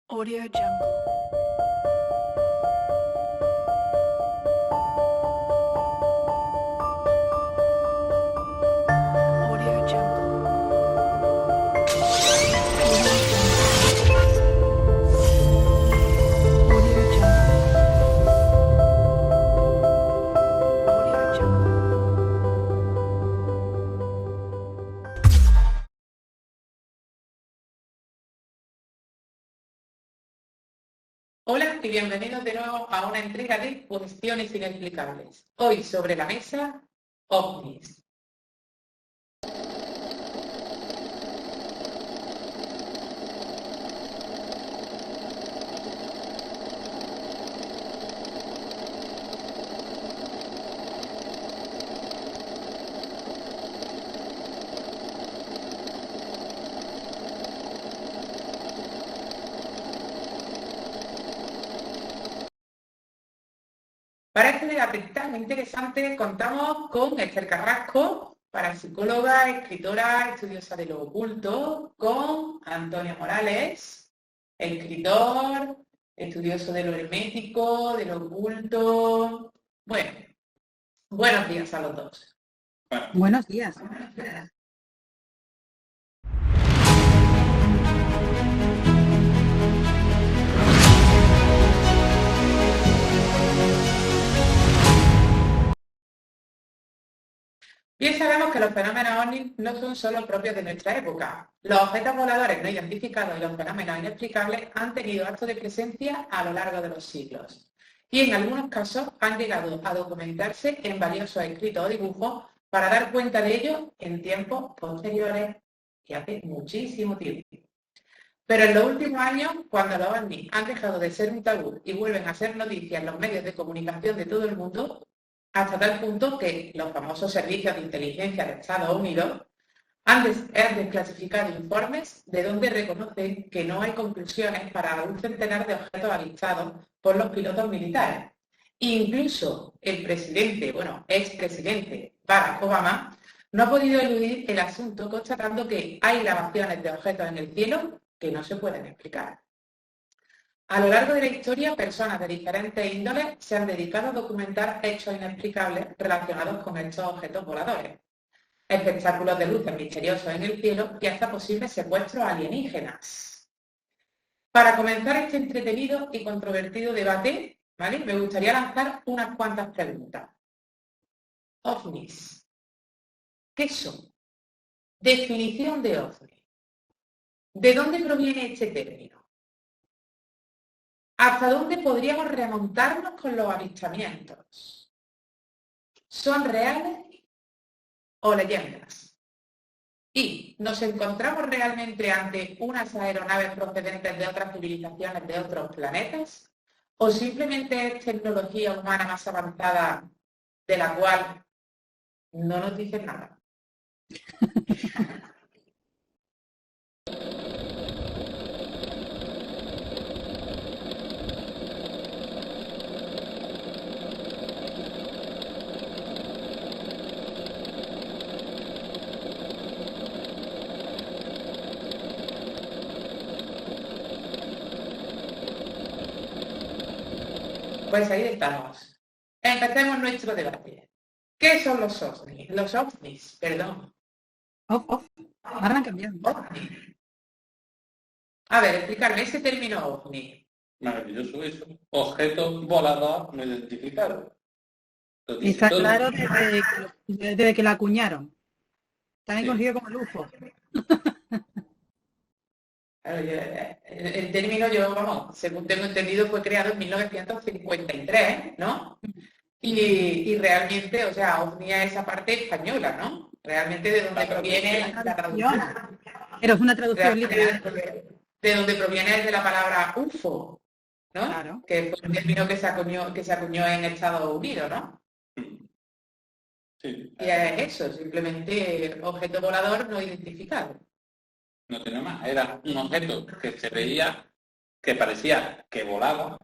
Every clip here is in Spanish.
Audio Jungle. Audio Jungle. Audio Jungle. Audio Jungle. Hola y bienvenidos de nuevo a una entrega de Cuestiones Inexplicables. Hoy sobre la mesa, OVNIs. Para este debate tan interesante contamos con Esther Carrasco, parapsicóloga, escritora, estudiosa de lo oculto, con Antonio Morales, escritor, estudioso de lo hermético, de lo oculto. Bueno, buenos días a los dos. Buenos días. Bien sabemos que los fenómenos OVNI no son solo propios de nuestra época. Los objetos voladores no identificados y los fenómenos inexplicables han tenido actos de presencia a lo largo de los siglos. Y en algunos casos han llegado a documentarse en valiosos escritos o dibujos para dar cuenta de ello en tiempos posteriores y hace muchísimo tiempo. Pero en los últimos años, cuando los OVNI han dejado de ser un tabú y vuelven a ser noticias en los medios de comunicación de todo el mundo, hasta tal punto que los famosos servicios de inteligencia de Estados Unidos han desclasificado informes de donde reconocen que no hay conclusiones para un centenar de objetos avistados por los pilotos militares. Incluso el presidente, expresidente Barack Obama, no ha podido eludir el asunto constatando que hay grabaciones de objetos en el cielo que no se pueden explicar. A lo largo de la historia, personas de diferentes índoles se han dedicado a documentar hechos inexplicables relacionados con estos objetos voladores, espectáculos de luces misteriosos en el cielo y hasta posibles secuestros alienígenas. Para comenzar este entretenido y controvertido debate, ¿vale?, me gustaría lanzar unas cuantas preguntas. OVNIs. ¿Qué son? Definición de OVNI. ¿De dónde proviene este término? ¿Hasta dónde podríamos remontarnos con los avistamientos? ¿Son reales o leyendas? ¿Y nos encontramos realmente ante unas aeronaves procedentes de otras civilizaciones de otros planetas? ¿O simplemente es tecnología humana más avanzada de la cual no nos dicen nada? Pues ahí estamos. Empecemos nuestro debate. ¿Qué son los OVNIs? Los OVNIs, perdón. Ahora han cambiado. OVNI. A ver, explicarme ese término OVNI. Maravilloso eso. Objeto volador no identificado. Lo dice Está todo. claro desde que la acuñaron. También Sí. conocido como el UFO. Claro, el término, según tengo entendido, fue creado en 1953, ¿no? Y realmente, o sea, OVNI es esa parte española, ¿no? Realmente de donde proviene la traducción. Pero es una traducción literal. De donde proviene es de la palabra UFO, ¿no? Claro. Que fue un término que se acuñó en Estados Unidos, ¿no? Sí. Y es eso, simplemente objeto volador no identificado. No tiene más. Era un objeto que se veía, que parecía que volaba,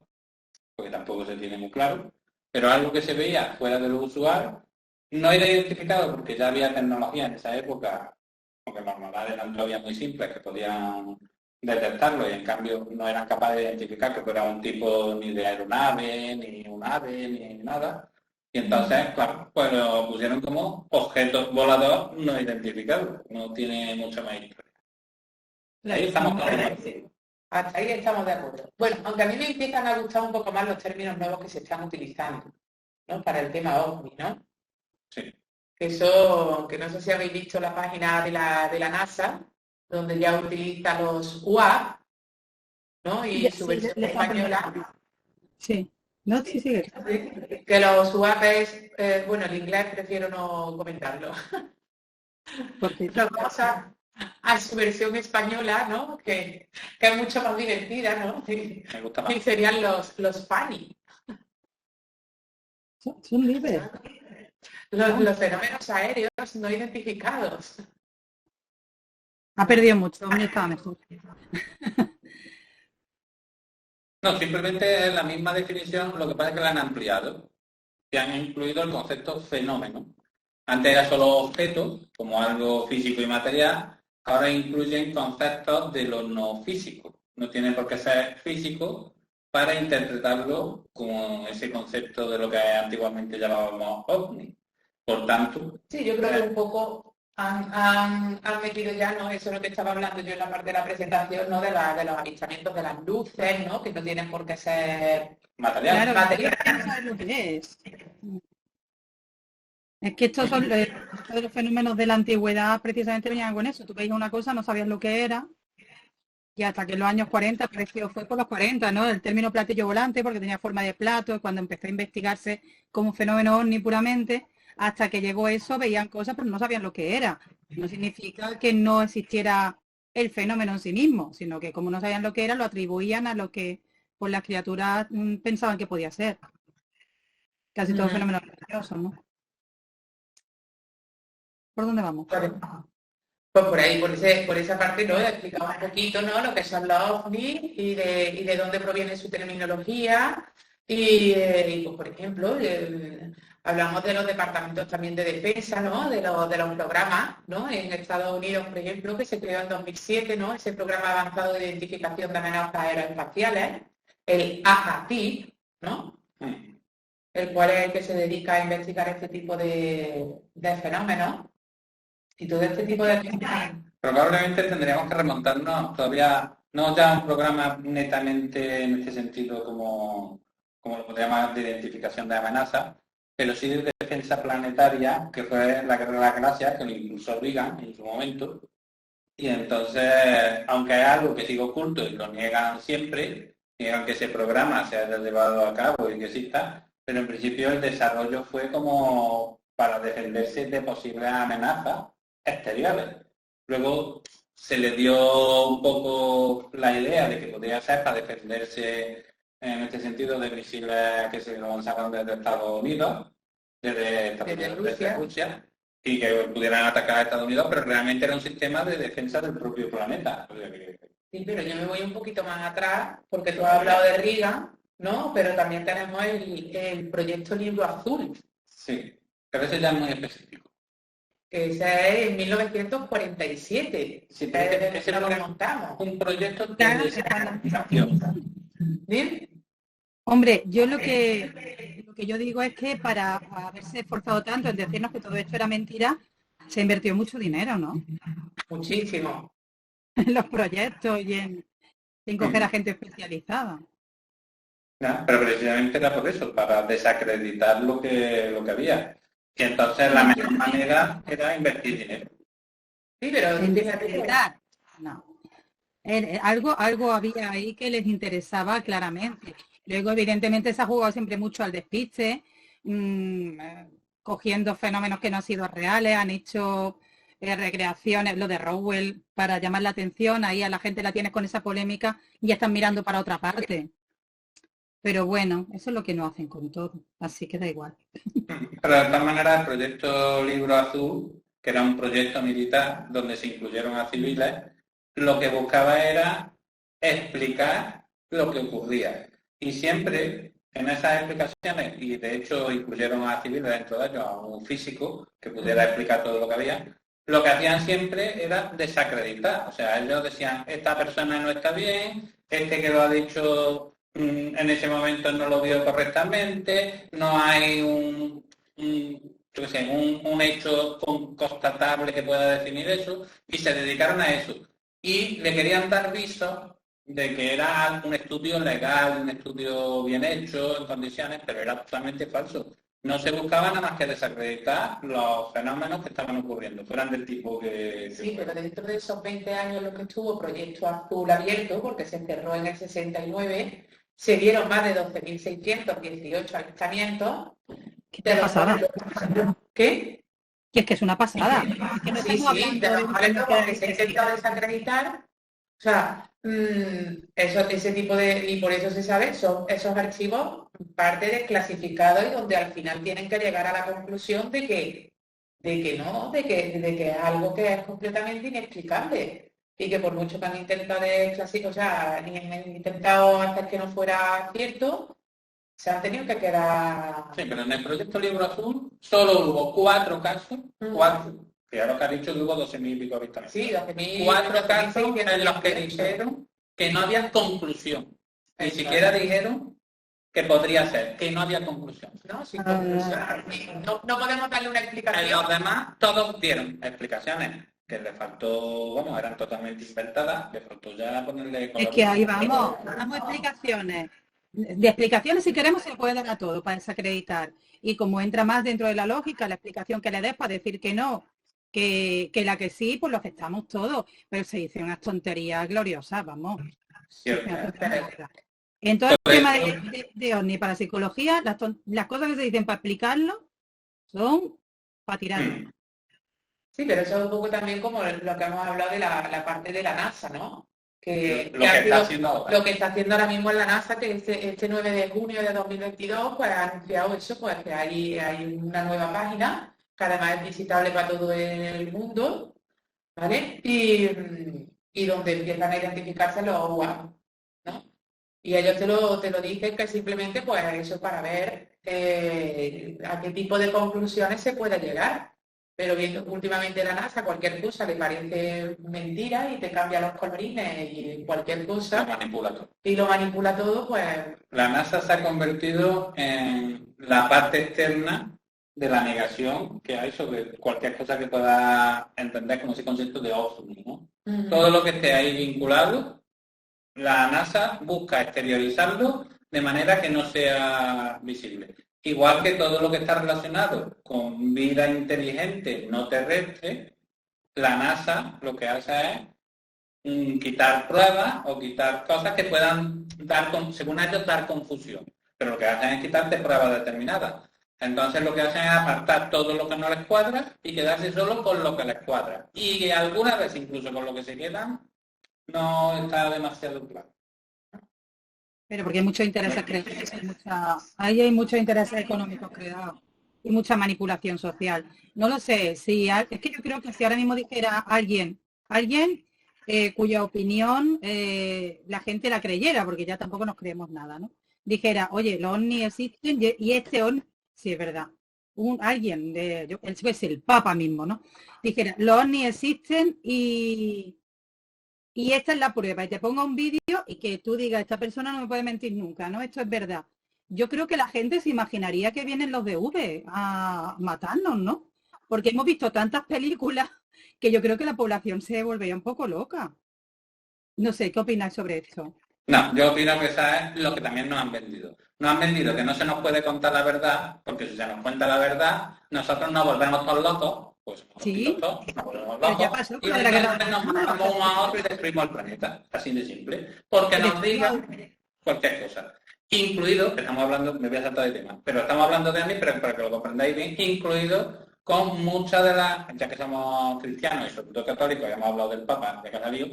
porque tampoco se tiene muy claro, pero algo que se veía fuera de lo usual, no era identificado porque ya había tecnología en esa época, porque los radares eran todavía muy simples, que podían detectarlo y en cambio no eran capaces de identificar que fuera un tipo ni de aeronave, ni un ave, ni nada. Y entonces, claro, pues lo pusieron como objeto volador no identificado. No tiene mucha más historia. Ahí estamos todos. Sí, hasta ahí estamos de acuerdo. Bueno, aunque a mí me empiezan a gustar un poco más los términos nuevos que se están utilizando, ¿no? Para el tema OVNI, ¿no? Sí. Eso, que no sé si habéis visto la página de la NASA, donde ya utiliza los UAP, ¿no? Y su versión le está poniendo- española, Sí. No, sí, sí. que los UAP es, bueno, el inglés prefiero no comentarlo. Porque Nos vamos a su versión española, ¿no? Que es mucho más divertida, ¿no? Me gusta más. Y serían los FANI, son libres. los fenómenos aéreos no identificados. Ha perdido mucho, hombre, estaba mejor. No, simplemente es la misma definición, lo que pasa es que la han ampliado y han incluido el concepto fenómeno. Antes era solo objeto, como algo físico y material, ahora incluyen conceptos de lo no físico. No tiene por qué ser físico para interpretarlo como ese concepto de lo que antiguamente llamábamos ovni. Por tanto, Sí, yo creo que un poco han metido ya, ¿no? Eso es lo que estaba hablando yo en la parte de la presentación, ¿no? De los avistamientos de las luces, ¿no? Que no tienen por qué ser material. Claro, material. no sabes lo que es. Es que estos son estos de los fenómenos de la antigüedad, precisamente venían con eso. Tú veías una cosa, no sabías lo que era, y hasta que en los años 40 apareció, fue por los 40, ¿no? El término platillo volante, porque tenía forma de plato, cuando empezó a investigarse como un fenómeno ovni puramente, hasta que llegó eso, veían cosas, pero no sabían lo que era. No significa que no existiera el fenómeno en sí mismo, sino que como no sabían lo que era, lo atribuían a lo que pues las criaturas pensaban que podía ser. Casi todos Ujú. fenómenos religiosos, ¿no? ¿Por dónde vamos? Pues por ahí, por esa parte, ¿no? He explicado un poquito, ¿no? Lo que son los OVNI y de dónde proviene su terminología. Y, pues, por ejemplo, hablamos de los departamentos también de defensa, ¿no? De los programas, ¿no? En Estados Unidos, por ejemplo, que se creó en 2007, ¿no? Ese programa avanzado de identificación de amenazas aeroespaciales, el AHATIP, ¿no? El cual es el que se dedica a investigar este tipo de fenómenos. Y todo este tipo de... Probablemente tendríamos que remontarnos todavía, no ya un programa netamente en este sentido como lo podríamos llamar de identificación de amenazas, pero sí de defensa planetaria, que fue la Guerra de las Galaxias, que lo impulsó Reagan en su momento. Y entonces, aunque es algo que sigue oculto y lo niegan siempre, niegan que ese programa se haya llevado a cabo y que exista, pero en principio el desarrollo fue como para defenderse de posibles amenazas exteriores. Luego se le dio un poco la idea de que podría ser para defenderse en este sentido de misiles que se lanzaban desde Estados Unidos, desde Rusia, y que pudieran atacar a Estados Unidos, pero realmente era un sistema de defensa del propio planeta. Sí, pero yo me voy un poquito más atrás, porque tú has hablado de Reagan, ¿no? Pero también tenemos el proyecto Libro Azul. Sí, pero ese ya es muy específico. Que ese es en 1947. Sí, pero Ese lo remontamos. Un proyecto de Claro, desarrollo. ¿Sí? Hombre, yo lo que yo digo es que para haberse esforzado tanto en decirnos que todo esto era mentira, se invirtió mucho dinero, ¿no? Muchísimo. En los proyectos y en coger a gente especializada. ¿No? Pero precisamente era por eso, para desacreditar lo que había. Y entonces la mejor manera era invertir dinero. Sí, pero En desacreditar, no. Algo había ahí que les interesaba claramente. Luego, evidentemente, se ha jugado siempre mucho al despiste, cogiendo fenómenos que no han sido reales, han hecho recreaciones, lo de Roswell, para llamar la atención, ahí a la gente la tienes con esa polémica y ya están mirando para otra parte. Pero bueno, eso es lo que no hacen con todo, así que da igual. Pero de todas maneras, el proyecto Libro Azul, que era un proyecto militar donde se incluyeron a civiles, lo que buscaba era explicar lo que ocurría. Y siempre en esas explicaciones, y de hecho incluyeron a civiles dentro de ellos, a un físico que pudiera explicar todo lo que había, lo que hacían siempre era desacreditar. O sea, ellos decían, esta persona no está bien, este que lo ha dicho en ese momento no lo vio correctamente, no hay yo qué sé, un hecho constatable que pueda definir eso, y se dedicaron a eso. Y le querían dar viso de que era un estudio legal, un estudio bien hecho, en condiciones, pero era totalmente falso. No se buscaba nada más que desacreditar los fenómenos que estaban ocurriendo, fueran del tipo que... Sí, pero dentro de esos 20 años lo que estuvo Proyecto Azul abierto, porque se cerró en el 69, se dieron más de 12.618 avistamientos. ¿Qué pasada? ¿Qué? Y es que es una pasada. Es que no Sí, estamos sí, hablando de de los un cuales tema que se intenta desacreditar. O sea, ese tipo de... Y por eso se sabe, son esos archivos parte desclasificados y donde al final tienen que llegar a la conclusión de que es algo que es completamente inexplicable. Y que por mucho que han intentado desclasificar, o sea, han intentado hacer que no fuera cierto, se han tenido que quedar... Sí, pero en el proyecto Libro Azul solo hubo 4 casos, 4, que ahora que ha dicho que hubo 12.000 y pico avistamientos. Sí, 12.000... 4 casos en los que dijeron que no había conclusión. Ni siquiera dijeron que podría ser, que no había conclusión. No, sin conclusión. No podemos darle una En explicación. los demás todos dieron explicaciones que le faltó, vamos, eran totalmente inventadas, le faltó ya ponerle... Es que ahí vamos, damos explicaciones. De explicaciones, si queremos, se puede dar a todo para desacreditar. Y como entra más dentro de la lógica, la explicación que le des para decir que no, que la que sí, pues lo aceptamos todos. Pero se dicen unas tonterías gloriosas, vamos. Entonces, el tema de OVNI para psicología, las cosas que se dicen para explicarlo son para tirarlo. Sí, pero eso es un poco también como lo que hemos hablado de la parte de la NASA, ¿no? Lo que está haciendo ahora. Lo que está haciendo ahora mismo en la NASA, que este 9 de junio de 2022, pues ha anunciado eso, pues que hay una nueva página, que además es visitable para todo el mundo, ¿vale? Y donde empiezan a identificarse los UAP, ¿no? Y ellos te lo dicen que simplemente, pues eso para ver a qué tipo de conclusiones se puede llegar. Pero viendo últimamente la NASA, cualquier cosa le parece mentira y te cambia los colorines y cualquier cosa. Lo manipula todo. Y lo manipula todo, pues... La NASA se ha convertido en la parte externa de la negación que hay sobre cualquier cosa que pueda entender como ese concepto de ovni, ¿no? Todo lo que esté ahí vinculado, la NASA busca exteriorizarlo de manera que no sea visible. Igual que todo lo que está relacionado con vida inteligente no terrestre, la NASA lo que hace es quitar pruebas o quitar cosas que puedan dar, según ellos, dar confusión. Pero lo que hacen es quitarte pruebas determinadas. Entonces lo que hacen es apartar todo lo que no les cuadra y quedarse solo con lo que les cuadra. Y algunas veces incluso con lo que se quedan no está demasiado claro. Pero porque hay muchos intereses creados, ahí hay muchos intereses económicos creados y mucha manipulación social. No lo sé, es que yo creo que si ahora mismo dijera alguien cuya opinión la gente la creyera, porque ya tampoco nos creemos nada, ¿no? Dijera, oye, los ovnis existen y este ovni, sí es verdad, alguien, él es el Papa mismo, ¿no? Dijera, los ovnis existen y esta es la prueba, y te ponga un vídeo y que tú digas, esta persona no me puede mentir nunca, ¿no? Esto es verdad. Yo creo que la gente se imaginaría que vienen los de V a matarnos, ¿no? Porque hemos visto tantas películas que yo creo que la población se volvería un poco loca. No sé, ¿qué opináis sobre esto? No, yo opino que eso es lo que también nos han vendido. Nos han vendido que no se nos puede contar la verdad, porque si se nos cuenta la verdad, nosotros nos volvemos todos locos. Pues sí, nos volvemos pero ya locos pasó y con la guerra. nos matamos uno a otro y destruimos el planeta, así de simple, porque nos digan cualquier cosa, incluido, que estamos hablando, me voy a saltar de tema, pero estamos hablando de mí, pero para que lo comprendáis bien, incluido con muchas de las, ya que somos cristianos y sobre todo católicos, ya hemos hablado del Papa, de cada lío,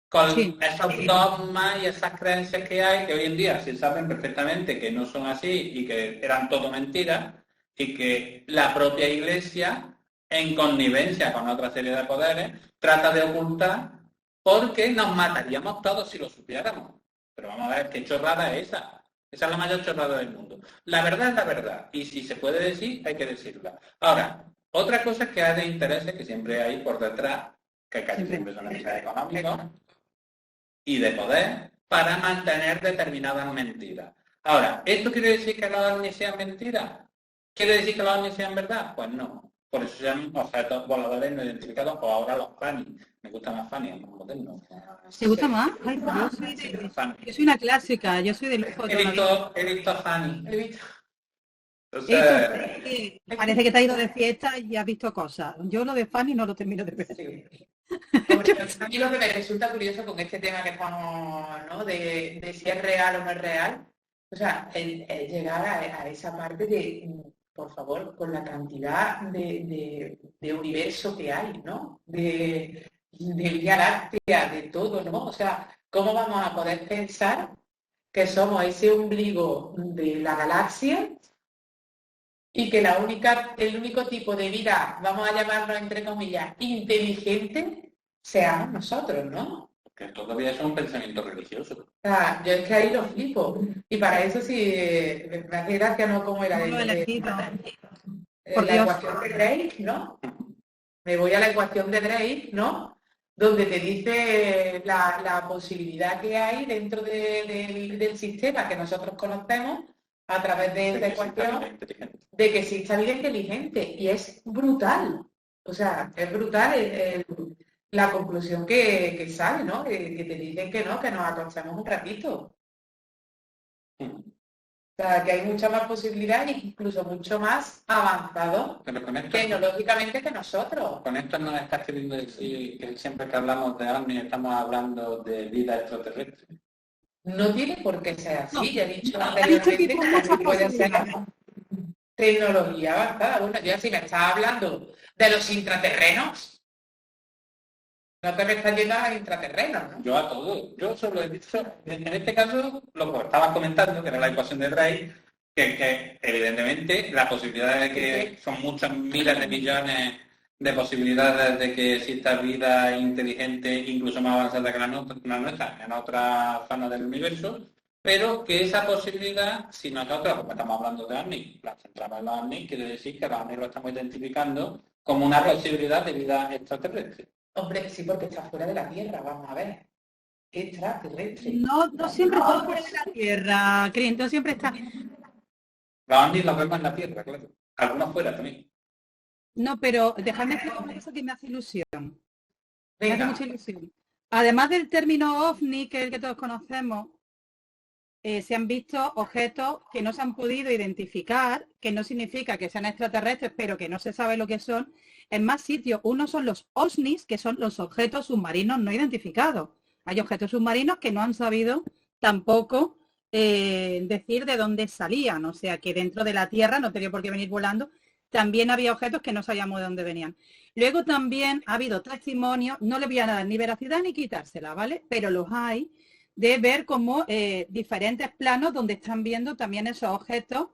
con esos dogmas y esas creencias que hay, que hoy en día se saben perfectamente que no son así y que eran todo mentiras, y que la propia Iglesia, en connivencia con otra serie de poderes, trata de ocultar porque nos mataríamos todos si lo supiéramos. Pero vamos a ver qué chorrada es esa. Esa es la mayor chorrada del mundo. La verdad es la verdad. Y si se puede decir, hay que decirla. Ahora, Otra cosa es que hay de intereses que siempre hay por detrás, que casi siempre son intereses económicos y de poder, para mantener determinadas mentiras. Ahora, ¿esto quiere decir que los ovnis sean mentiras? ¿Quiere decir que los ovnis sean verdad? Pues no. Por eso se llaman objetos voladores no identificados, o ahora los FANI. Me gusta más FANI, es más moderno. ¿Te gusta más? Ay, yo soy una clásica, yo soy de lujo. He visto FANI. He visto. Entonces, Parece que te has ido de fiesta y has visto cosas. Yo lo de Fanny no lo termino de ver. Hombre, a mí lo que me resulta curioso con este tema que estamos, ¿no? de si es real o no es real, o sea, el llegar a esa parte de, por favor, con la cantidad de universo que hay, ¿no? De Vía Láctea, de todo, ¿no? O sea, ¿cómo vamos a poder pensar que somos ese ombligo de la galaxia y que el único tipo de vida, vamos a llamarlo entre comillas, inteligente, seamos nosotros, ¿no? que todavía es un pensamiento religioso. O sea, yo es que ahí lo flipo. Y para eso sí, me hace gracia, ¿no? Como era la ecuación de Drake, ¿no? Me voy a la ecuación de Drake, ¿no? Donde te dice la posibilidad que hay dentro del sistema que nosotros conocemos a través de esta ecuación de que exista vida inteligente. Y es brutal. O sea, es brutal la conclusión que sale, ¿no? Que te dicen que no, que nos acostamos un ratito. O sea, que hay mucha más posibilidad e incluso mucho más avanzado tecnológicamente que nosotros. Con esto nos estás queriendo decir que siempre que hablamos de ovnis estamos hablando de vida extraterrestre. No tiene por qué ser así. No. Ya he dicho anteriormente que puede ser tecnología avanzada. Bueno, yo si me estás hablando de los intraterrenos, no te me estás yendo a los intraterrenos, ¿no? Yo a todo. Yo solo he dicho, en este caso, lo que estabas comentando, que era la ecuación de Drake, que evidentemente la posibilidad de que son muchas miles de millones de posibilidades de que exista vida inteligente, incluso más avanzada que la nuestra, en otra zona del universo, pero que esa posibilidad, si nosotros, como estamos hablando de ovnis, la centramos en los ovnis, quiere decir que los ovnis lo estamos identificando como una posibilidad de vida extraterrestre. Hombre, sí, porque está fuera de la Tierra, vamos a ver. Extraterrestre. No siempre está fuera de la Tierra, Cris, siempre está... Los ovnis los vemos en la Tierra, claro. Algunos fuera también. No, pero dejadme explicar una cosa que me hace ilusión. Me hace Venga. mucha ilusión. Además del término ovni, que es el que todos conocemos, se han visto objetos que no se han podido identificar, que no significa que sean extraterrestres, pero que no se sabe lo que son, en más sitios. Uno son los OSNIs, que son los objetos submarinos no identificados. Hay objetos submarinos que no han sabido tampoco decir de dónde salían, o sea que dentro de la Tierra no tenía por qué venir volando. También había objetos que no sabíamos de dónde venían. Luego también ha habido testimonios, no le voy a dar ni veracidad ni quitársela, ¿vale? Pero los hay, de ver como diferentes planos donde están viendo también esos objetos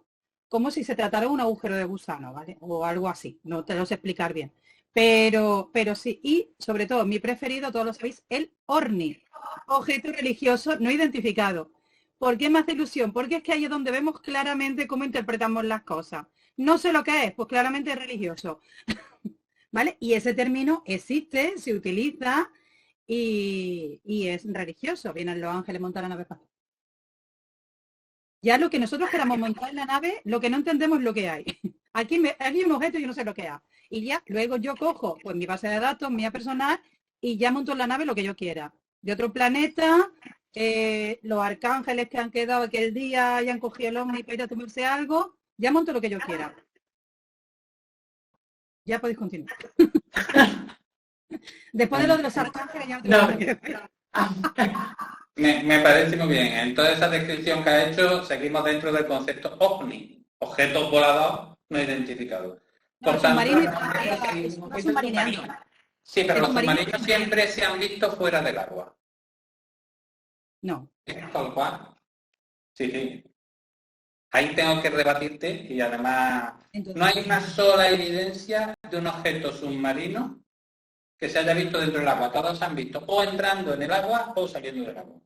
como si se tratara de un agujero de gusano, ¿vale? O algo así, no te lo sé explicar bien. Pero sí, y sobre todo, mi preferido, todos lo sabéis, el ORNI, objeto religioso no identificado. ¿Por qué me hace ilusión? Porque es que ahí es donde vemos claramente cómo interpretamos las cosas. No sé lo que es, pues claramente es religioso. ¿Vale? Y ese término existe, se utiliza y es religioso. Vienen los ángeles montar la nave espacial. Ya lo que nosotros queramos montar en la nave, lo que no entendemos es lo que hay. Aquí hay un objeto y yo no sé lo que es. Y ya luego yo cojo pues mi base de datos, mía personal, y ya monto en la nave lo que yo quiera. De otro planeta, los arcángeles que han quedado aquel día hayan cogido el ovni para ir a tomarse algo, ya monto lo que yo quiera. Ya podéis continuar. Después de lo de los arcángeles ya no tengo que ver. Me parece muy bien. En toda esa descripción que ha hecho, seguimos dentro del concepto OVNI, objetos voladores no identificados. Por tanto, sí, pero los submarinos siempre se han visto fuera del agua. No. Tal cual. Sí. Ahí tengo que rebatirte y además Entonces, no hay una sola evidencia de un objeto submarino que se haya visto dentro del agua. Todos se han visto o entrando en el agua o saliendo del agua.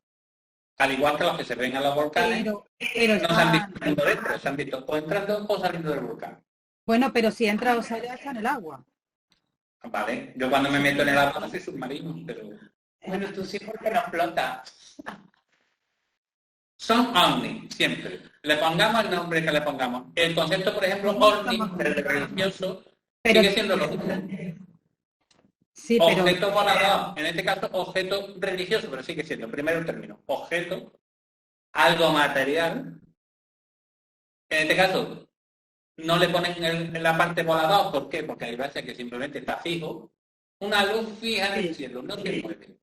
Al igual que los que se ven en los volcanes, pero no se han visto dentro, se han visto o entrando o saliendo del volcán. Bueno, pero si entra o sale está en el agua. Vale, yo cuando me meto en el agua no soy submarino, pero Bueno, tú sí porque no flota. son ovnis, siempre. Le pongamos el nombre que le pongamos. El concepto, por ejemplo, ovni, religioso, Pero sigue siendo lo mismo. sí, pero Objeto volador, en este caso objeto religioso, pero sigue siendo, primero el término, objeto, algo material. En este caso, no le ponen en la parte volador, ¿por qué? Porque hay veces que simplemente está fijo. Una luz fija en el cielo, no se mueve.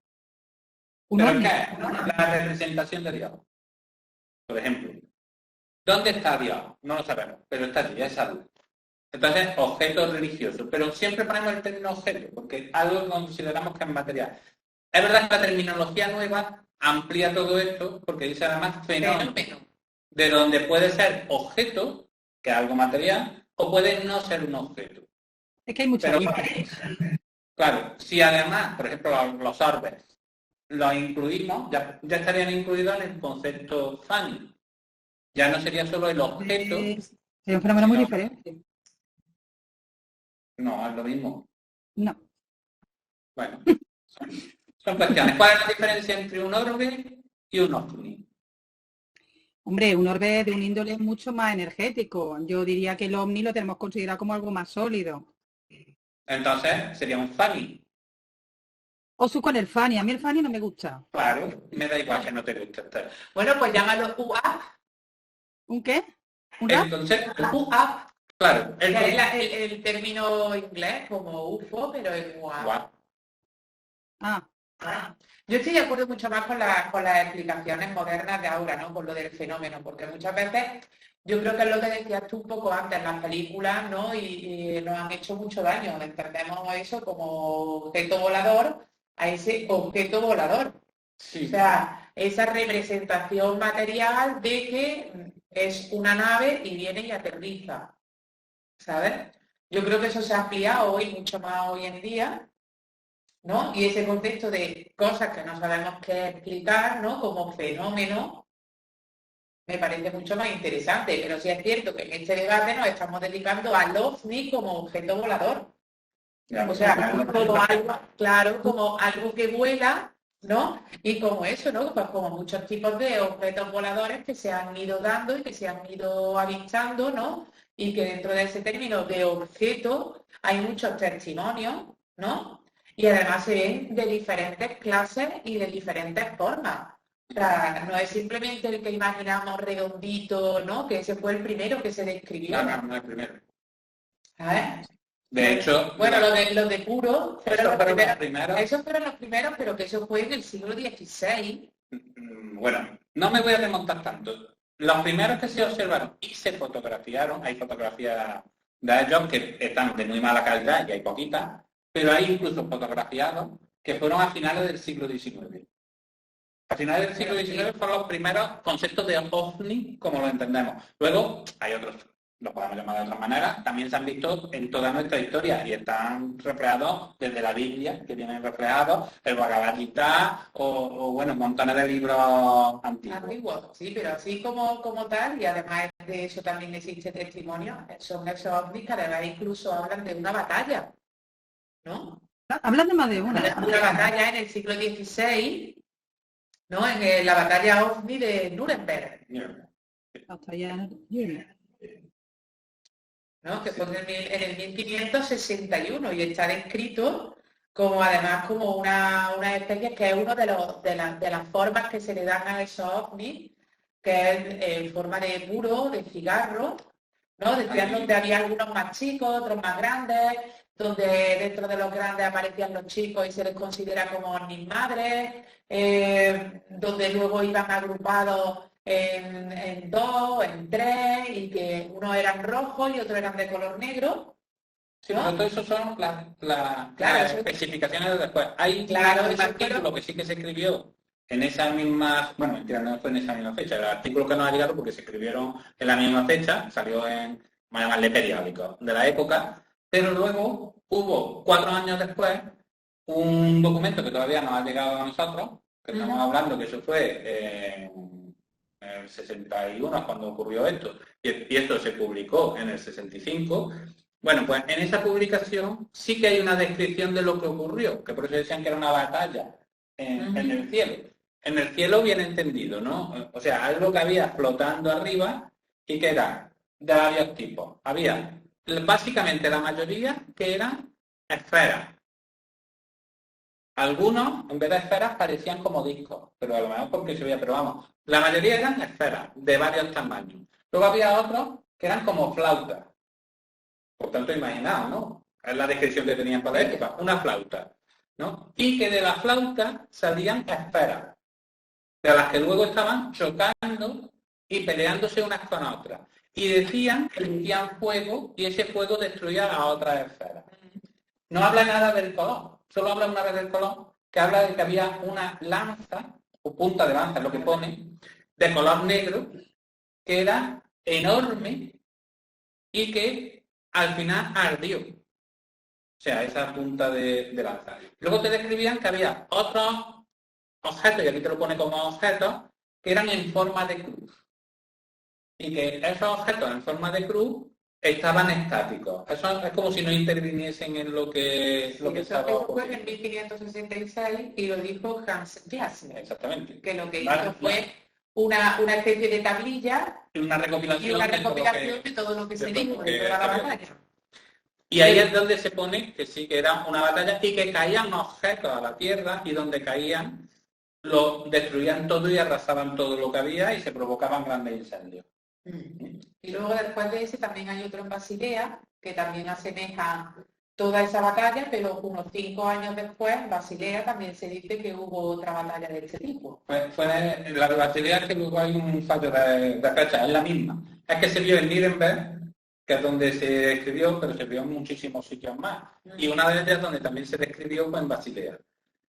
un ¿Pero ovni. qué es? La representación de Dios. Por ejemplo, ¿dónde está Dios? No lo sabemos, pero está allí, es luz. Entonces, objeto religioso, pero siempre ponemos el término objeto, porque algo que consideramos que es material. Es verdad que la terminología nueva amplía todo esto, porque dice además fenómeno, de donde puede ser objeto, que es algo material, o puede no ser un objeto. Es que hay mucha Pero, diferencia. claro, si además, por ejemplo, los orbes, los incluimos, ya estarían incluidos en el concepto Fanny. Ya no sería solo el objeto, Sería un fenómeno muy diferente. no, es lo mismo. No. Bueno, son cuestiones. ¿Cuál es la diferencia entre un orbe y un ovni? Hombre, un orbe de un índole mucho más energético. Yo diría que el ovni lo tenemos considerado como algo más sólido. Entonces, sería un Fanny. Osu con el Fanny. A mí el Fanny no me gusta. Claro, me da igual que no te guste. Bueno, pues llámalo UAP. ¿Un qué? ¿Un El rap? concepto, UAP. claro, Que es el término inglés como UFO, pero es UAP. Guau. Ah, Yo estoy de acuerdo mucho más con las explicaciones modernas de ahora, ¿no? Con lo del fenómeno, porque muchas veces yo creo que es lo que decías tú un poco antes, las películas, ¿no? Y nos han hecho mucho daño. Entendemos eso como objeto volador a ese objeto volador. O Sí, sea, esa representación material de que es una nave y viene y aterriza, ¿sabes? Yo creo que eso se ha ampliado hoy, mucho más hoy en día, ¿no? Y ese contexto de cosas que no sabemos qué explicar, ¿no? Como fenómeno, me parece mucho más interesante. Pero sí es cierto que en este debate nos estamos dedicando al OVNI como objeto volador. ya, O sea, como algo, claro, como algo que vuela, ¿no? Y como eso, ¿no? Pues como muchos tipos de objetos voladores que se han ido dando y que se han ido avistando, ¿no? Y que dentro de ese término de objeto hay muchos testimonios, ¿no? Y además se ven de diferentes clases y de diferentes formas. O sea, no es simplemente el que imaginamos redondito, ¿no? Que ese fue el primero que se describió. no es el primero. ¿Sabes? De hecho, Bueno, los de puro fueron esos los fueron los primeros. primeros. Esos fueron los primeros, pero que eso fue en el siglo XVI. Bueno, no me voy a remontar tanto. Los primeros que se observaron y se fotografiaron, hay fotografías de ellos que están de muy mala calidad y hay poquitas, pero hay incluso fotografiados que fueron a finales del siglo XIX. A finales del siglo XIX fueron los primeros conceptos de ovni como lo entendemos. Luego hay otros, los podemos llamar de otra manera, también se han visto en toda nuestra historia y están reflejados desde la Biblia, que vienen reflejados, el Bhagavad Gita o bueno, montones de libros antiguos. Antiguos, sí, pero así como tal, y además de eso también existe testimonio, son esos ovnis que además incluso hablan de una batalla, ¿no? hablan de más de una. Una batalla en el siglo XVI, ¿no? En la batalla ovni de Nuremberg, Hasta ya. ¿no? Que fue en el 1561 y está descrito como además como una especie que es uno de las formas que se le dan a esos ovnis, que es en forma de puro, de cigarro, ¿no? Decían donde había algunos más chicos, otros más grandes, donde dentro de los grandes aparecían los chicos y se les considera como ovnis-madres, donde luego iban agrupados en dos, en tres, y que unos eran rojos y otros eran de color negro. Sí, pero todo eso son las Claro, eso- especificaciones de después. Hay Claro, un eso artículo fueron- que sí que se escribió en esa misma, bueno, mentira, no fue en esa misma fecha, el artículo que nos ha llegado porque se escribieron en la misma fecha, salió en, vamos a llamarle periódico, de la época, pero luego hubo 4 años después un documento que todavía no ha llegado a nosotros, que estamos hablando que eso fue en en el 61 es cuando ocurrió esto, y esto se publicó en el 65. Bueno, pues en esa publicación sí que hay una descripción de lo que ocurrió, que por eso decían que era una batalla en el cielo. En el cielo bien entendido, ¿no? O sea, algo que había flotando arriba y que era de varios tipos. Había básicamente la mayoría que eran esferas. Algunos, en vez de esferas, parecían como discos, pero a lo mejor porque se veía, pero vamos, la mayoría eran esferas de varios tamaños. Luego había otros que eran como flautas. Por tanto, imaginaos, ¿no? Es la descripción que tenían para la época, una flauta, ¿no? Y que de la flauta salían esferas, de las que luego estaban chocando y peleándose unas con otras. Y decían que emitían fuego y ese fuego destruía a otras esferas. No habla nada del color, solo habla una vez del color, que habla de que había una lanza, o punta de lanza, es lo que pone, de color negro, que era enorme y que al final ardió. O sea, esa punta de lanza. Luego te describían que había otros objetos, y aquí te lo pone como objetos, que eran en forma de cruz. Y que esos objetos en forma de cruz estaban estáticos. Eso es como si no interviniesen en lo que estaba Eso fue ocurriendo. en 1566 y lo dijo Hans Glasner, Exactamente. que lo que Vale, hizo fue una especie de tablilla Y una y recopilación, una de todo lo recopilación que- de todo lo que se de todo dijo lo de que toda la había. batalla. Y ahí es donde se pone que sí que era una batalla y que caían objetos a la tierra y donde caían lo destruían todo y arrasaban todo lo que había y se provocaban grandes incendios. Y luego después de ese también hay otro en Basilea, que también asemeja toda esa batalla, pero unos 5 años después, en Basilea también se dice que hubo otra batalla de este tipo. Fue la de Basilea, que luego hay un fallo de fecha, es la misma. Es que se vio en Nuremberg, que es donde se describió, pero se vio en muchísimos sitios más. Y una de ellas donde también se describió fue en Basilea.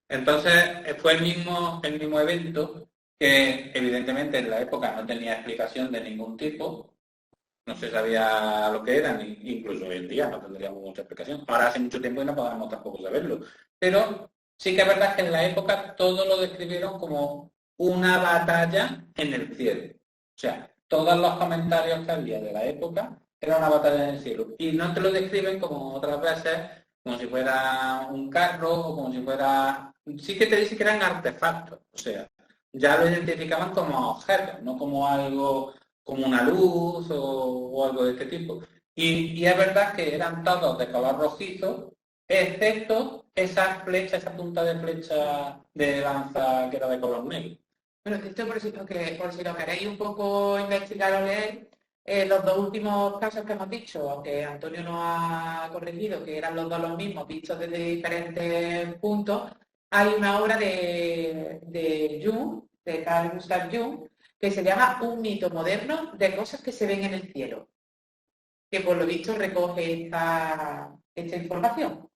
Entonces fue el mismo evento que evidentemente en la época no tenía explicación de ningún tipo, no se sabía lo que eran, incluso hoy en día no tendríamos mucha explicación. Ahora hace mucho tiempo y no podemos tampoco saberlo. Pero sí que es verdad que en la época todo lo describieron como una batalla en el cielo. O sea, todos los comentarios que había de la época era una batalla en el cielo. Y no te lo describen como otras veces, como si fuera un carro o como si fuera... Sí que te dicen que eran artefactos. O sea, ya lo identificaban como objetos, no como algo... como una luz o algo de este tipo. Y es verdad que eran todos de color rojizo, excepto esa flecha, esa punta de flecha de lanza que era de color negro. Bueno, esto por si lo queréis un poco investigar o leer, los dos últimos casos que hemos dicho, aunque Antonio nos ha corregido que eran los dos los mismos, vistos desde diferentes puntos, hay una obra de Jung, de Carl Gustav Jung, que se llama Un mito moderno de cosas que se ven en el cielo, que por lo visto recoge esta información,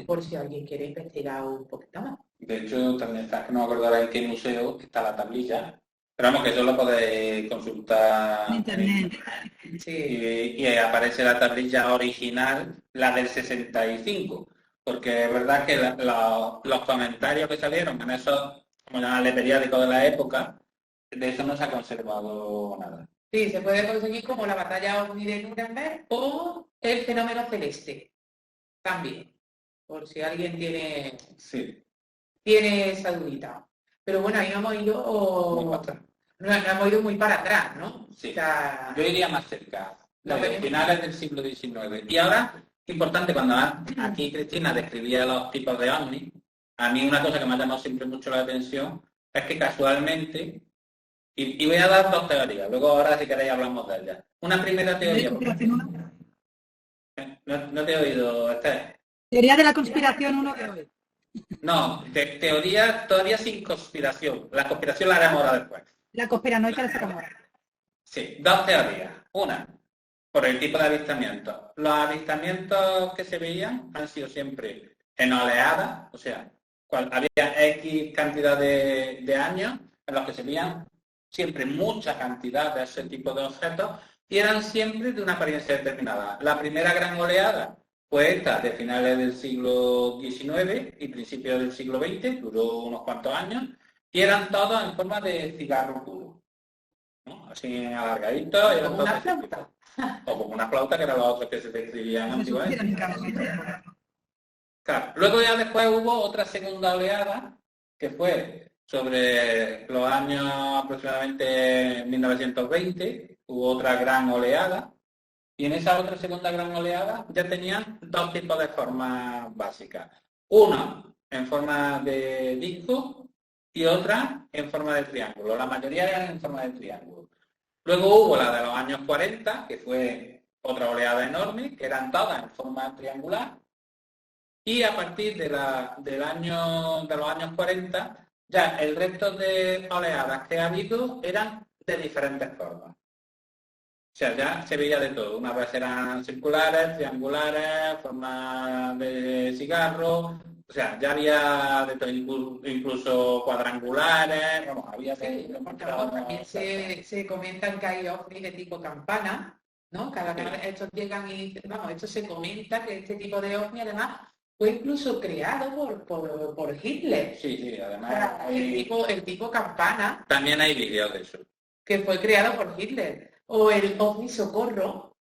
por si alguien quiere investigar un poquito más. De hecho, también está, que no me acuerdo ahora en qué museo está la tablilla, pero vamos, que eso lo podéis consultar En internet. Sí. y aparece la tablilla original, la del 65, porque es verdad que los comentarios que salieron en esos, como llamarle, periódicos de la época, de eso no se ha conservado nada. Sí, se puede conseguir como la batalla ovni de Nuremberg o el fenómeno celeste, también, por si alguien tiene esa dudita. Pero bueno, ahí no hemos ido, Muy para atrás. no hemos ido muy para atrás, ¿no? Sí. O sea, Yo iría más cerca, Lo de que- finales del siglo XIX. Y ahora, importante, cuando aquí Cristina describía los tipos de ovnis, a mí una cosa que me ha llamado siempre mucho la atención es que casualmente, y voy a dar dos teorías, luego ahora si queréis hablamos de ellas. Una primera teoría, no te he oído, Esther. Teoría de la conspiración 1 de hoy. No, teoría todavía sin conspiración. La conspiración la haremos ahora después. La conspiranoica la sacamos ahora. Sí, dos teorías. Una, por el tipo de avistamientos. Los avistamientos que se veían han sido siempre en oleadas, o sea, había X cantidad de años en los que se veían siempre mucha cantidad de ese tipo de objetos y eran siempre de una apariencia determinada. La primera gran oleada fue esta de finales del siglo XIX y principios del siglo XX, duró unos cuantos años, y eran todos en forma de cigarro puro. ¿no? Así alargadito. Y eran Como una todos flauta. o como una flauta, que eran los otros que se describían Se antiguamente. supieron encarar. Claro. Luego ya después hubo otra segunda oleada, que fue sobre los años aproximadamente 1920, hubo otra gran oleada, y en esa otra segunda gran oleada ya tenían dos tipos de formas básicas. Una en forma de disco y otra en forma de triángulo. La mayoría eran en forma de triángulo. Luego hubo la de los años 40, que fue otra oleada enorme, que eran todas en forma triangular. Y a partir de de los años 40, ya el resto de oleadas que ha habido eran de diferentes formas. O sea, ya se veía de todo. Una vez eran circulares, triangulares, formas de cigarro. O sea, ya había de todo, incluso cuadrangulares. Vamos, había Sí, porque luego también se comentan que hay ovnis de tipo campana, ¿no? Cada vez estos llegan y dicen, vamos, esto se comenta que este tipo de ovni además fue incluso creado por Hitler. Sí, sí, O además sea, el tipo campana también hay vídeos de eso. que fue creado por Hitler. O el ovni socorro,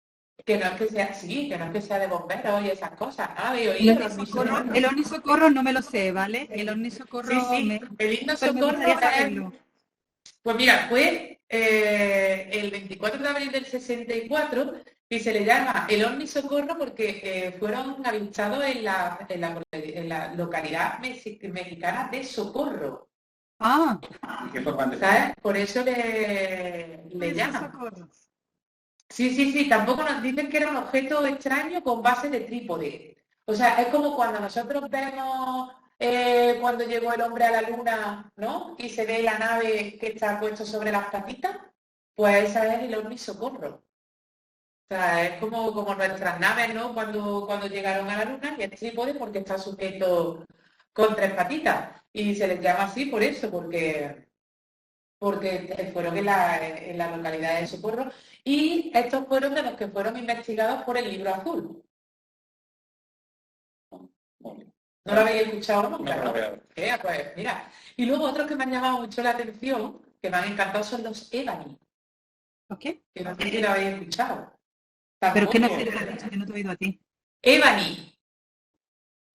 que no es que sea así, que no es que sea de bomberos y esas cosas. Ah, habéis oído el ovni socorro. El omnisocorro no me lo sé, ¿vale? El omnisocorro Sí, sí, me... el himno pues me socorro gustaría es... saberlo. Pues mira, fue el 24 de abril del 64 y se le llama el Ovni Socorro porque fueron avistados en la localidad mexicana de Socorro, Ah, ¿Y qué forma de ¿sabes? Por eso le llaman. omnisocorro. Sí, sí, sí, tampoco nos dicen que era un objeto extraño con base de trípode. O sea, es como cuando nosotros vemos cuando llegó el hombre a la luna, ¿no? Y se ve la nave que está puesto sobre las patitas, pues esa es el ovni socorro. O sea, es como nuestras naves, ¿no? Cuando llegaron a la luna, y es trípode porque está sujeto con tres patitas. Y se les llama así por eso, porque fueron en la localidad de Socorro, y estos fueron de los que fueron investigados por el Libro Azul. ¿No lo habéis escuchado nunca? No, ¿No? no. Pues mira. Y luego otros que me han llamado mucho la atención, que me han encantado, son los Ebani, ¿Ok? que no sé si lo habéis escuchado. ¿Pero qué Tampoco. necesitas? Que no te he oído a ti. Ebani.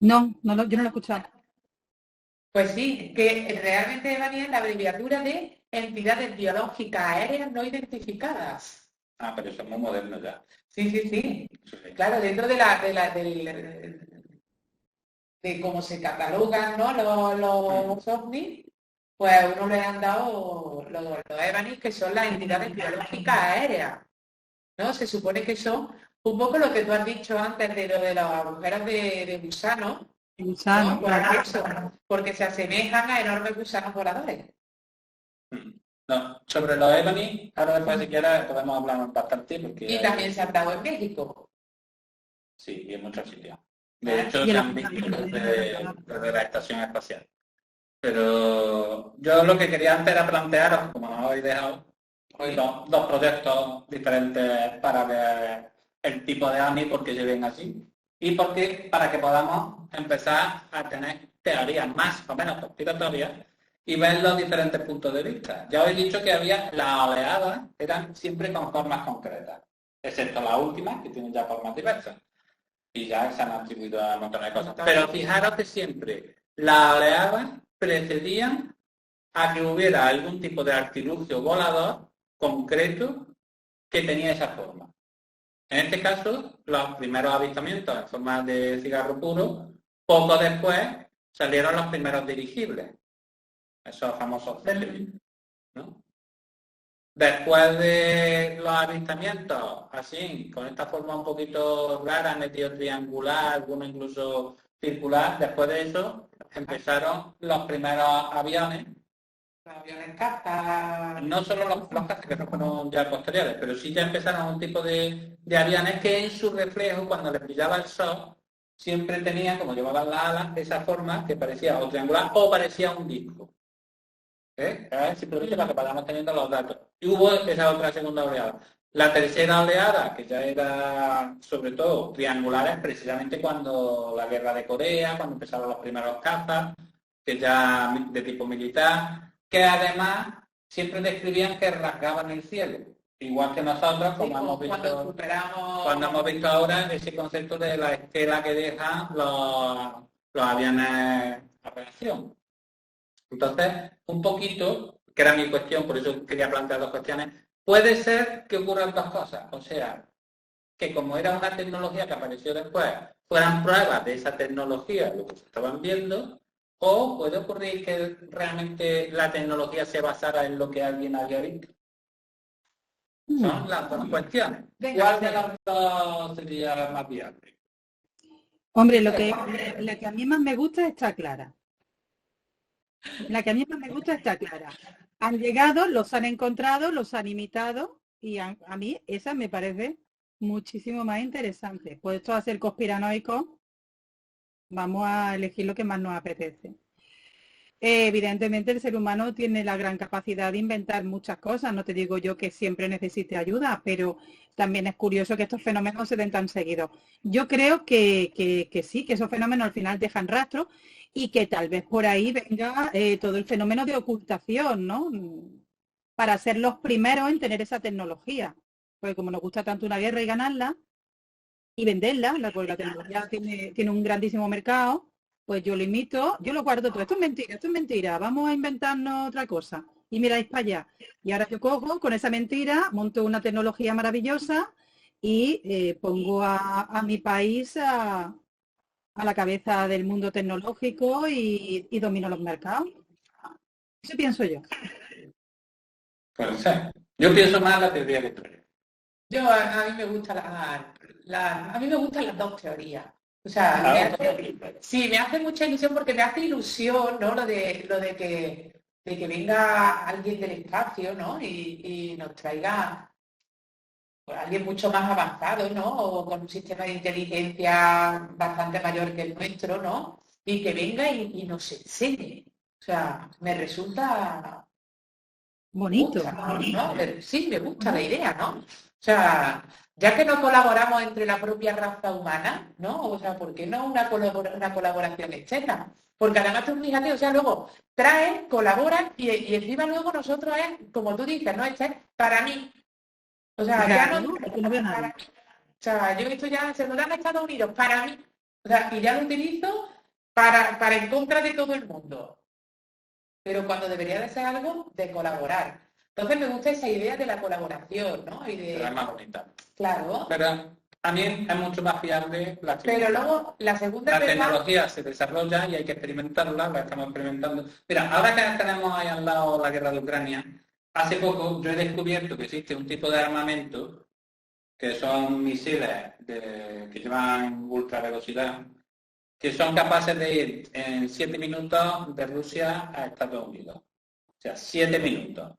No, yo no lo he escuchado. Pues sí, que realmente Ebani es la abreviatura de entidades biológicas aéreas no identificadas. Ah, pero eso es muy moderno ya. Sí, sí, sí. Eso sí. Claro, dentro de cómo se catalogan, ¿no? los ovnis, pues a uno le han dado los EVANIS, que son las entidades biológicas aéreas, ¿no? Se supone que son un poco lo que tú has dicho antes de lo de los agujeros de gusano, El gusano, ¿no? Por claro. eso, porque se asemejan a enormes gusanos voladores. No, sobre los Ebony, ahora después si quieres podemos hablar bastante porque Y también se han dado en México. sí, y en muchos sitios. De hecho, Y se en han la- visto desde la estación espacial. Pero yo lo que quería antes era plantearos, como nos habéis dejado, hoy dos proyectos diferentes para ver el tipo de AMI, porque se ven así, y porque para que podamos empezar a tener teorías más o menos conspiratorias y ver los diferentes puntos de vista. Ya os he dicho que había las oleadas, eran siempre con formas concretas, excepto las últimas, que tienen ya formas diversas. Y ya se han atribuido a un montón de cosas. Pero fijaros que siempre las oleadas precedían a que hubiera algún tipo de artilugio volador concreto que tenía esa forma. En este caso, los primeros avistamientos en forma de cigarro puro, poco después salieron los primeros dirigibles, esos famosos Zeppelin, ¿no? Después de los avistamientos, así, con esta forma un poquito rara, medio triangular, alguno incluso circular, después de eso empezaron los primeros aviones. Los aviones caza. No solo los cazas, que no fueron ya posteriores, pero sí ya empezaron un tipo de aviones que en su reflejo, cuando les brillaba el sol, siempre tenían, como llevaban las alas, esa forma que parecía o triangular o parecía un disco. Simplemente para que vayamos teniendo los datos. Y hubo esa otra segunda oleada. La tercera oleada, que ya era sobre todo triangulares, precisamente cuando la guerra de Corea, cuando empezaron los primeros cazas, que ya de tipo militar, que además siempre describían que rasgaban el cielo. Igual que nosotros, Sí, como hemos cuando visto, superamos... cuando hemos visto ahora ese concepto de la estela que dejan los aviones a reacción. Entonces, un poquito, que era mi cuestión, por eso quería plantear dos cuestiones, puede ser que ocurran dos cosas, o sea, que como era una tecnología que apareció después, fueran pruebas de esa tecnología, lo que se estaban viendo, o puede ocurrir que realmente la tecnología se basara en lo que alguien había visto. Son las dos cuestiones. Venga, ¿Cuál de las dos sería más viable? Hombre, la que a mí más me gusta está clara. La que a mí más me gusta está clara. Han llegado, los han encontrado, los han imitado y a mí esa me parece muchísimo más interesante. Pues esto va a ser conspiranoico, vamos a elegir lo que más nos apetece. Evidentemente el ser humano tiene la gran capacidad de inventar muchas cosas, no te digo yo que siempre necesite ayuda, pero también es curioso que estos fenómenos se den tan seguidos. Yo creo que sí, que esos fenómenos al final dejan rastro y que tal vez por ahí venga todo el fenómeno de ocultación, ¿no? Para ser los primeros en tener esa tecnología. Porque como nos gusta tanto una guerra y ganarla y venderla, porque la tecnología tiene un grandísimo mercado, pues yo lo imito, yo lo guardo todo. Esto es mentira, vamos a inventarnos otra cosa. Y miráis para allá. Y ahora yo cojo con esa mentira, monto una tecnología maravillosa y pongo a mi país a la cabeza del mundo tecnológico y domino los mercados. Eso pienso yo. Puede ser. Yo pienso más en la teoría que tú. A mí me gustan a mí me gustan las dos teorías. O sea, me hace mucha ilusión porque me hace ilusión, ¿no? Lo de que venga alguien del espacio, ¿no? Y nos traiga pues, alguien mucho más avanzado, ¿no? O con un sistema de inteligencia bastante mayor que el nuestro, ¿no? Y que venga y nos enseñe. O sea, me resulta Bonito. ¿no? Sí, me gusta la idea, ¿no? O sea, ya que no colaboramos entre la propia raza humana, ¿no? O sea, ¿por qué no una colaboración externa? Porque además tú fíjate, o sea, luego traen, colaboran y encima luego nosotros es, como tú dices, ¿no? Este es para mí. O sea, ya no veo nada. para mí. O sea, yo esto ya se lo dan a Estados Unidos para mí. O sea, y ya lo utilizo para en contra de todo el mundo. Pero cuando debería de ser algo de colaborar. Entonces me gusta esa idea de la colaboración, ¿no? Y de... Pero es más bonita. Claro. Pero a mí es mucho más fiable la Pero luego la segunda la etapa... tecnología se desarrolla y hay que experimentarla, la estamos experimentando. Mira, ahora que tenemos ahí al lado la guerra de Ucrania, hace poco yo he descubierto que existe un tipo de armamento que son misiles que llevan ultra velocidad, que son capaces de ir en 7 minutos de Rusia a Estados Unidos. O sea, 7 minutos.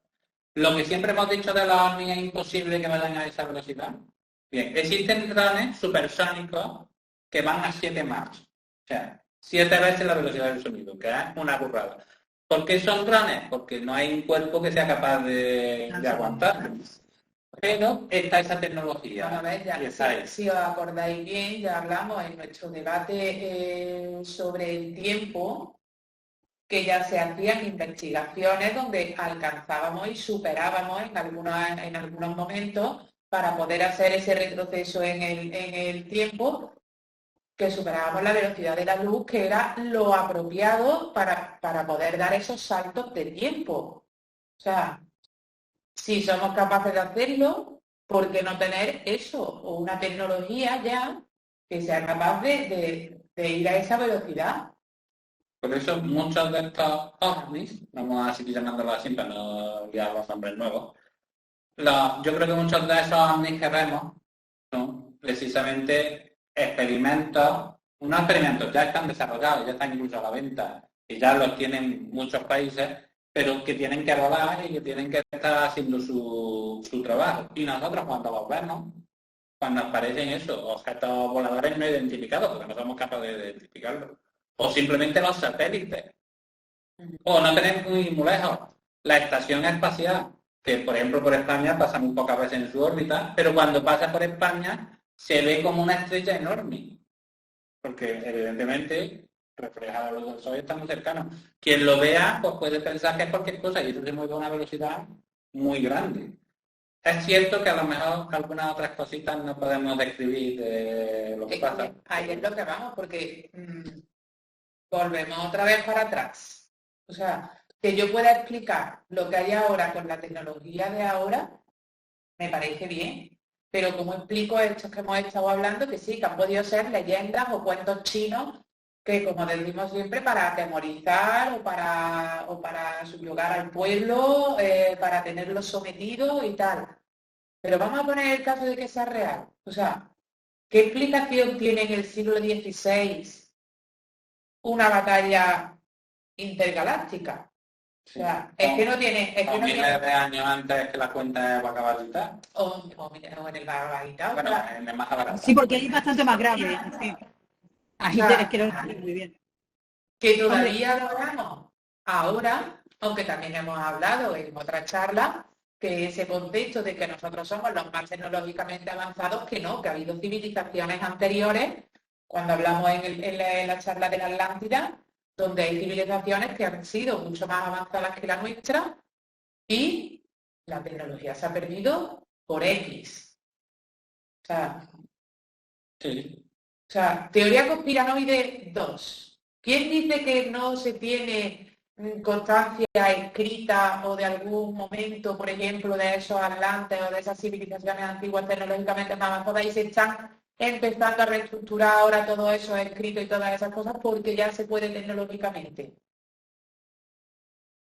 Lo que siempre hemos dicho de los ovnis es imposible que vayan a esa velocidad. Bien, existen drones supersónicos que van a 7 Mach. O sea, 7 veces la velocidad del sonido, que es una burrada. ¿Por qué son drones? Porque no hay un cuerpo que sea capaz de aguantar. Pero está esa tecnología. Bueno, a ver, ya, si os acordáis bien, ya hablamos en nuestro debate sobre el tiempo, que ya se hacían investigaciones donde alcanzábamos y superábamos en algunos momentos para poder hacer ese retroceso en el tiempo, que superábamos la velocidad de la luz, que era lo apropiado para poder dar esos saltos de tiempo. O sea, si somos capaces de hacerlo, ¿por qué no tener eso? O una tecnología ya que sea capaz de ir a esa velocidad. Por eso muchos de estos ovnis, vamos a seguir llamándolos así para no liar los nombres nuevos, yo creo que muchos de esos ovnis que vemos son precisamente experimentos, unos experimentos ya están desarrollados, ya están incluso a la venta y ya los tienen muchos países, pero que tienen que volar y que tienen que estar haciendo su trabajo. Y nosotros cuando los vemos, cuando aparecen esos objetos voladores no identificados, porque no somos capaces de identificarlos, o simplemente los satélites, o no tenemos muy lejos la estación espacial, que por ejemplo por España pasa muy pocas veces en su órbita, pero cuando pasa por España se ve como una estrella enorme, porque evidentemente refleja la luz del sol y está muy cercano. Quien lo vea, pues puede pensar que es cualquier cosa y eso se mueve a una velocidad muy grande. Es cierto que a lo mejor algunas otras cositas no podemos describir de lo que pasa. Ahí es lo que vamos, porque volvemos otra vez para atrás. O sea, que yo pueda explicar lo que hay ahora con la tecnología de ahora, me parece bien. Pero ¿cómo explico estos que hemos estado hablando? Que sí, que han podido ser leyendas o cuentos chinos que, como decimos siempre, para atemorizar o para subyugar al pueblo, para tenerlo sometido y tal. Pero vamos a poner el caso de que sea real. O sea, ¿qué explicación tiene en el siglo XVI una batalla intergaláctica? O sea, es que no tiene... Es que no miles tiene de años antes que la cuenta de Bhagavad-gita. o en el Bhagavad-Gita. Bueno, en el Mahabharata. Sí, porque ahí es bastante más grave. Sí. Ahí O sea, es que lo entiendo muy bien. que todavía lo hagamos ahora, aunque también hemos hablado en otra charla, que ese contexto de que nosotros somos los más tecnológicamente avanzados, que no, que ha habido civilizaciones anteriores, cuando hablamos en la charla de la Atlántida, donde hay civilizaciones que han sido mucho más avanzadas que la nuestra y la tecnología se ha perdido por X. O sea, Sí. teoría conspiranoide 2. ¿Quién dice que no se tiene constancia escrita o de algún momento, por ejemplo, de esos atlantes o de esas civilizaciones antiguas tecnológicamente más avanzadas y se están empezando a reestructurar ahora todo eso escrito y todas esas cosas porque ya se puede tecnológicamente?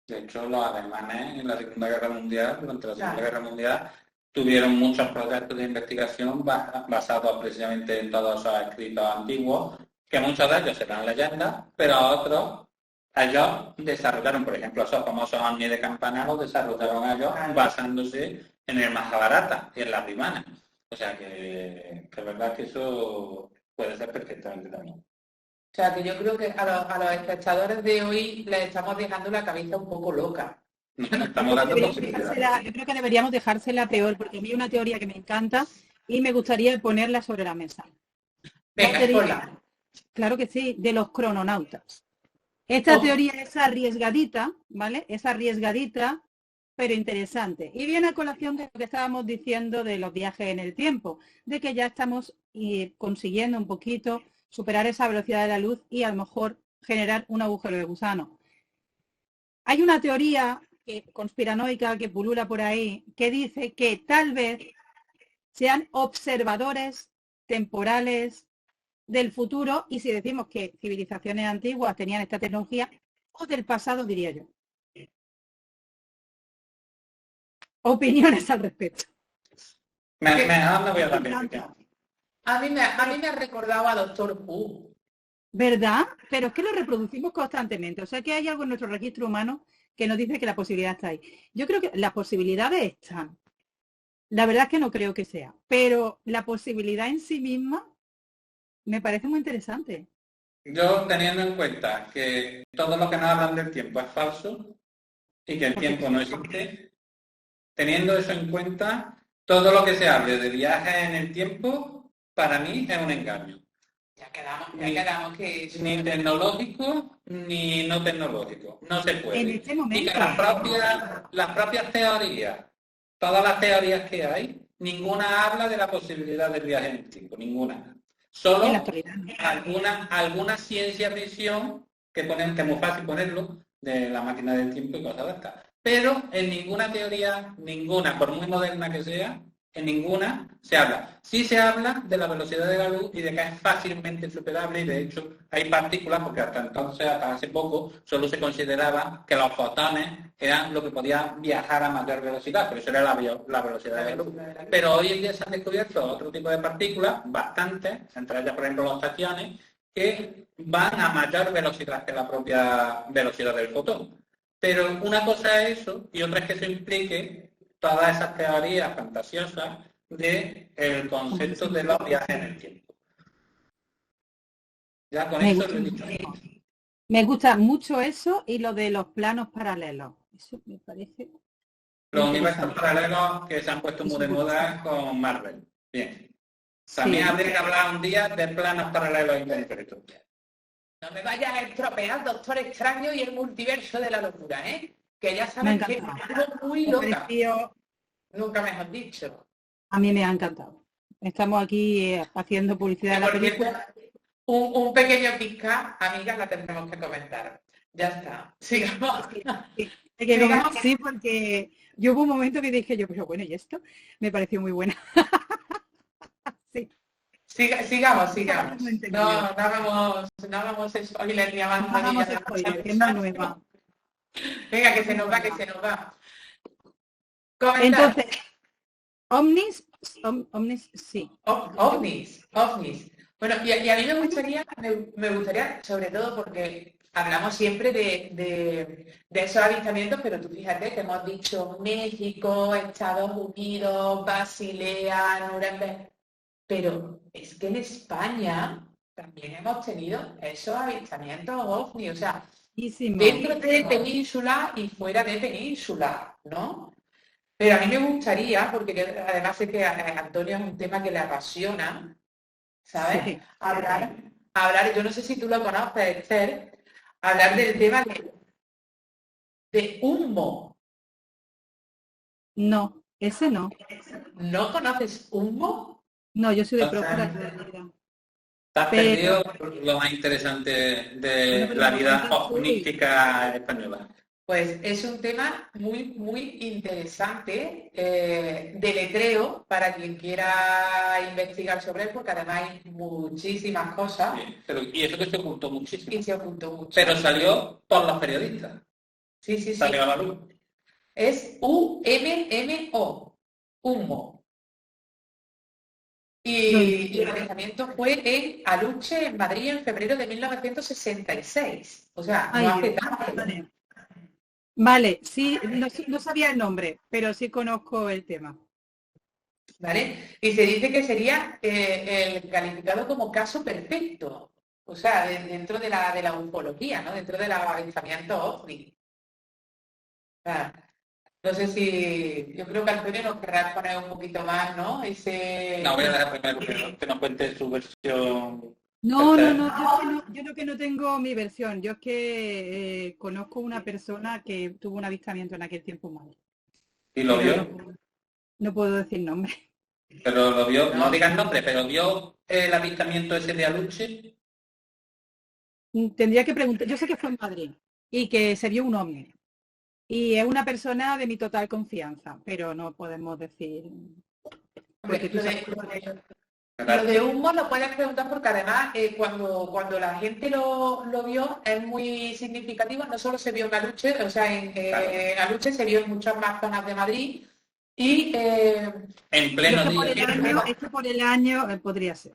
De hecho, los alemanes en la Segunda Guerra Mundial, durante la Segunda Guerra Mundial, tuvieron muchos proyectos de investigación basados precisamente en todos esos escritos antiguos, que muchos de ellos eran leyendas, pero otros ellos desarrollaron, por ejemplo, esos famosos ovnis de campana los desarrollaron ellos basándose en el Mahabharata y en las Rimanas. O sea que es verdad que eso puede ser perfectamente también. O sea, que yo creo que a los espectadores de hoy les estamos dejando la cabeza un poco loca. Estamos dando posibilidades. Yo creo que deberíamos dejársela peor, porque a mí hay una teoría que me encanta y me gustaría ponerla sobre la mesa. Venga, teoría, ponla. claro que sí, de los crononautas. Esta teoría es arriesgadita, ¿vale? Es arriesgadita, pero interesante. Y viene a colación de lo que estábamos diciendo de los viajes en el tiempo, de que ya estamos consiguiendo un poquito superar esa velocidad de la luz y a lo mejor generar un agujero de gusano. Hay una teoría conspiranoica que pulula por ahí que dice que tal vez sean observadores temporales del futuro, y si decimos que civilizaciones antiguas tenían esta tecnología, o del pasado, diría yo. Opiniones al respecto. Mejor no voy a dar explicación. A mí me ha recordado a Doctor Who. ¿Verdad? Pero es que lo reproducimos constantemente. O sea que hay algo en nuestro registro humano que nos dice que la posibilidad está ahí. Yo creo que las posibilidades están. La verdad es que no creo que sea. Pero la posibilidad en sí misma me parece muy interesante. Yo, teniendo en cuenta que todo lo que nos hablan del tiempo es falso y que el tiempo no existe, teniendo eso en cuenta, todo lo que se hable de viajes en el tiempo, para mí es un engaño. Ya quedamos que... Ni tecnológico ni no tecnológico. No se puede. En este momento. Y que las propias teorías, todas las teorías que hay, ninguna habla de la posibilidad del viaje en el tiempo, ninguna. Solo En la actualidad, ¿no? alguna ciencia ficción que ponen, que es muy fácil ponerlo, de la máquina del tiempo y cosas de estas. Pero en ninguna teoría, ninguna, por muy moderna que sea, en ninguna se habla. Sí se habla de la velocidad de la luz y de que es fácilmente superable, y de hecho hay partículas, porque hasta entonces, hasta hace poco, solo se consideraba que los fotones eran lo que podía viajar a mayor velocidad, pero eso era la velocidad de la luz. Pero hoy en día se han descubierto otro tipo de partículas, bastantes, entre ellas por ejemplo los taquiones, que van a mayor velocidad que la propia velocidad del fotón. Pero una cosa es eso y otra es que se implique todas esas teorías fantasiosas del concepto de los viajes en el tiempo. Ya con eso lo he dicho. Me gusta mucho eso y lo de los planos paralelos. Eso me parece... Los universos paralelos que se han puesto muy de moda con Marvel. Bien. También habría que hablar un día de planos paralelos inconcretos. No me vayas a estropear Doctor Extraño y el multiverso de la locura, ¿eh? Que ya Me ha sabes que encantado. es muy Me ha loca, parecido- nunca mejor dicho. a mí me ha encantado. Estamos aquí haciendo publicidad de la Por cierto, película. un pequeño pizca, amigas, la tendremos que comentar. Ya está. Sigamos. Hay que comer, sí, porque yo hubo un momento que dije yo, pero bueno, ¿y esto? Me pareció muy buena. Sí. Sigamos. No he entendido. No hagamos spoilers ni No avanzadillas hagamos de spoiler, que es muchas la cosas. nueva. Venga, que se nos va. Comentar. Entonces, Omnis, sí. OVNIs. Bueno, y a mí me gustaría, sobre todo porque hablamos siempre de esos avistamientos, pero tú fíjate que hemos dicho México, Estados Unidos, Basilea, Nuremberg, pero es que en España también hemos tenido esos avistamientos OVNI, o sea, Muchísimo. dentro de península y fuera de península, ¿no? Pero a mí me gustaría, porque además sé que a Antonio es un tema que le apasiona, ¿sabes? Sí. Hablar, yo no sé si tú lo conoces, Esther, hablar del tema de humo. No, ese no. ¿No conoces humo? No, yo soy de O sea, Próspera toda la vida. Te has Pero- perdido lo más interesante de Bueno, pero la lo vida cuentas tú. ovnística española. Pues es un tema muy interesante, deletreo para quien quiera investigar sobre él, porque además hay muchísimas cosas Bien, pero, y eso que se ocultó y muchísimo. se ocultó mucho. Pero salió por los periodistas. Sí. Salió a la luz. Es UMMO, humo. Y el avistamiento fue en Aluche, en Madrid, en febrero de 1966. O sea, Ay, no hace Dios. tanto. Vale, sí, no sabía el nombre, pero sí conozco el tema. ¿Vale? Y se dice que sería el calificado como caso perfecto. O sea, dentro de la ufología, ¿no? Dentro del avistamiento OVNI. O sea, no sé si... Yo creo que Antonio nos querrá poner un poquito más, ¿no? No, voy a dejar primero que nos cuente su versión. No, Perfecto. yo lo que no tengo mi versión. Yo es que conozco una persona que tuvo un avistamiento en aquel tiempo malo. ¿Y lo Pero vio? no puedo decir nombre. Pero lo vio, no digas nombre, pero vio el avistamiento ese de Aluche. Tendría que preguntar. Yo sé que fue en Madrid y que se vio un ovni. Y es una persona de mi total confianza, pero no podemos decir. Porque tú sabes Lo de humo lo puedes preguntar porque además cuando la gente lo vio es muy significativo, no solo se vio en Aluche, o sea, en Aluche se vio en muchas más zonas de Madrid y En pleno día. esto por el año podría ser.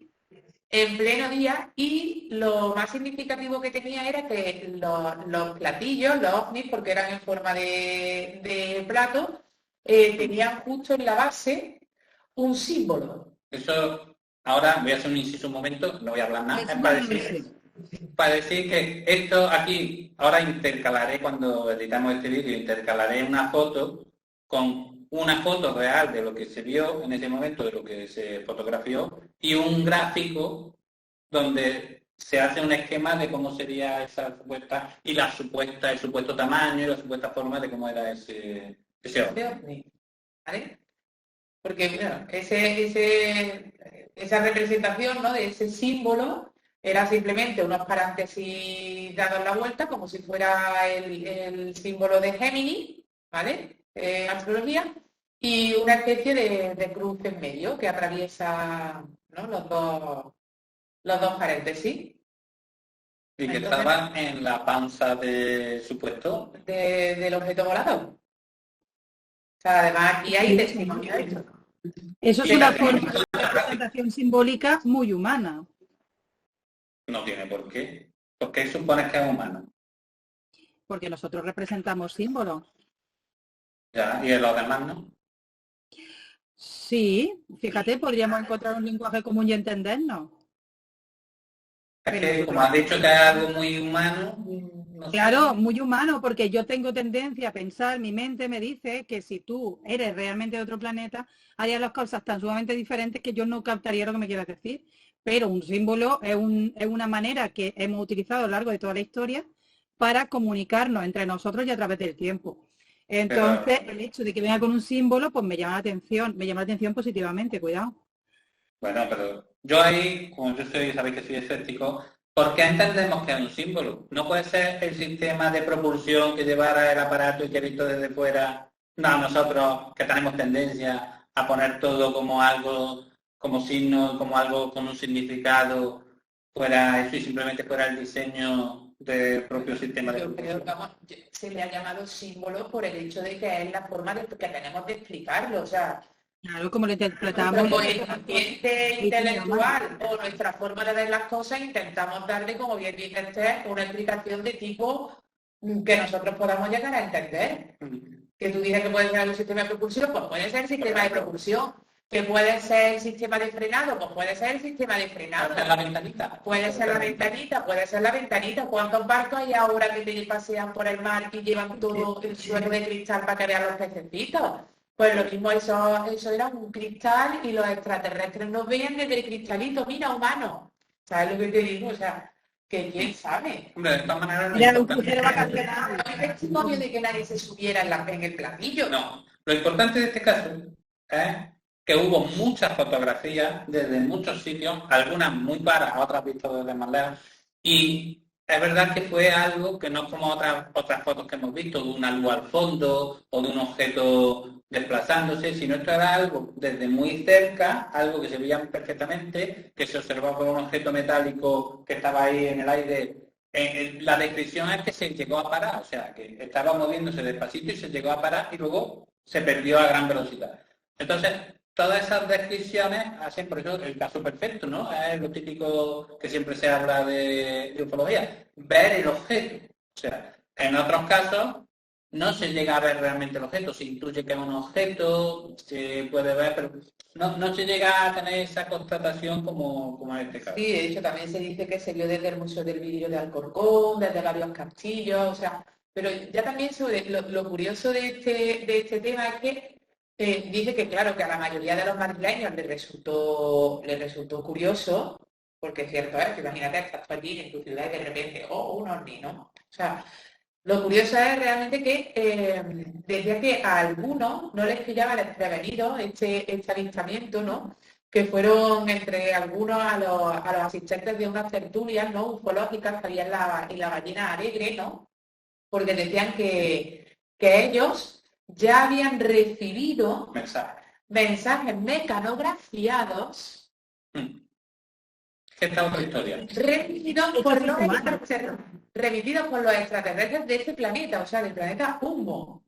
en pleno día, y lo más significativo que tenía era que los platillos, los ovnis, porque eran en forma de plato, tenían justo en la base un símbolo. Eso, ahora voy a hacer un inciso un momento, no voy a hablar nada, Eso es no para lo decir, sé. para decir que esto aquí, ahora intercalaré cuando editamos este vídeo, intercalaré una foto con una foto real de lo que se vio en ese momento, de lo que se fotografió, y un gráfico donde se hace un esquema de cómo sería esa supuesta, y el supuesto tamaño y la supuesta forma de cómo era ese ovni. De ovni, ¿vale? Porque bueno, esa representación, ¿no?, de ese símbolo era simplemente unos paréntesis dados la vuelta, como si fuera el símbolo de Géminis, ¿vale? Astrología, y una especie de cruz en medio que atraviesa, ¿no?, los dos paréntesis Y que Entonces- estaba en la panza de supuesto. del objeto volador. O sea, además aquí hay testimonio de esto. Eso es una forma de representación simbólica muy humana. No tiene por qué. ¿Por qué supones que es humano? Porque nosotros representamos símbolos. Ya, y en los demás no. Sí, fíjate, podríamos encontrar un lenguaje común y entendernos. Es Pero que, nosotros- como has dicho que es algo muy humano, no sé. Claro, muy humano, porque yo tengo tendencia a pensar, mi mente me dice que si tú eres realmente de otro planeta, harías las cosas tan sumamente diferentes que yo no captaría lo que me quieras decir. Pero un símbolo es una manera que hemos utilizado a lo largo de toda la historia para comunicarnos entre nosotros y a través del tiempo. Entonces, Pero, el hecho de que venga con un símbolo, pues me llama la atención positivamente, cuidado. bueno, pero yo ahí, como yo soy, sabéis que soy escéptico, ¿por qué entendemos que es un símbolo? ¿No puede ser el sistema de propulsión que llevara el aparato y que visto desde fuera, no, nosotros que tenemos tendencia a poner todo como algo, como signo, como algo con un significado, fuera eso y simplemente fuera el diseño del propio sistema de Yo creo propulsión? que se le ha llamado símbolo por el hecho de que es la forma que tenemos de explicarlo. O sea, Claro, como lo interpretamos. nuestro coeficiente intelectual o nuestra forma de ver las cosas, intentamos darle, como bien dice Esther, una explicación de tipo que nosotros podamos llegar a entender. Que tú dices que puede ser un sistema de propulsión, pues puede ser el sistema de propulsión. Que puede ser el sistema de frenado, pues puede ser el sistema de frenado. La ventanita. Puede ser la ventanita, puede ser la ventanita. ¿Cuántos barcos hay ahora que te pasean por el mar y llevan todo el suelo de cristal para que vean los pececitos? Pues lo mismo, eso era un cristal y los extraterrestres nos veían desde el cristalito, mira, humano. ¿Sabes lo que te digo? O sea, que quién sabe. Hombre, de todas maneras, lo Mira, un importante- crucero vacacional. No hay testimonio de que nadie se subiera en el platillo. No, lo importante de este caso es que hubo muchas fotografías desde muchos sitios, algunas muy claras, otras vistas desde más lejos, y es verdad que fue algo que no es como otras fotos que hemos visto, de una luz al fondo o de un objeto desplazándose, sino esto era algo desde muy cerca, algo que se veía perfectamente, que se observaba por un objeto metálico que estaba ahí en el aire. La descripción es que se llegó a parar, o sea, que estaba moviéndose despacito y se llegó a parar y luego se perdió a gran velocidad. Entonces, todas esas descripciones hacen, por eso, el caso perfecto, ¿no? Es lo típico que siempre se habla de ufología, ver el objeto. O sea, en otros casos no se llega a ver realmente el objeto, se intuye que es un objeto, se puede ver, pero no se llega a tener esa constatación como en este caso. Sí, de hecho también se dice que se vio desde el Museo del Vidrio de Alcorcón, desde varios castillos, o sea, pero ya también sobre lo curioso de este tema es que dice que claro, que a la mayoría de los madrileños les resultó curioso, porque es cierto, que imagínate, estás tú allí en tu ciudad y de repente, oh, un ovni, ¿no? O sea, lo curioso es realmente que decía que a algunos no les pillaba desprevenido este avistamiento, ¿no? Que fueron entre algunos a los asistentes de unas tertulias, ¿no? Ufológicas que había en la Ballena Alegre, ¿no? Porque decían que ellos ya habían recibido mensajes mecanografiados Esta otra historia. remitidos por los extraterrestres de este planeta, o sea, del planeta Humo. O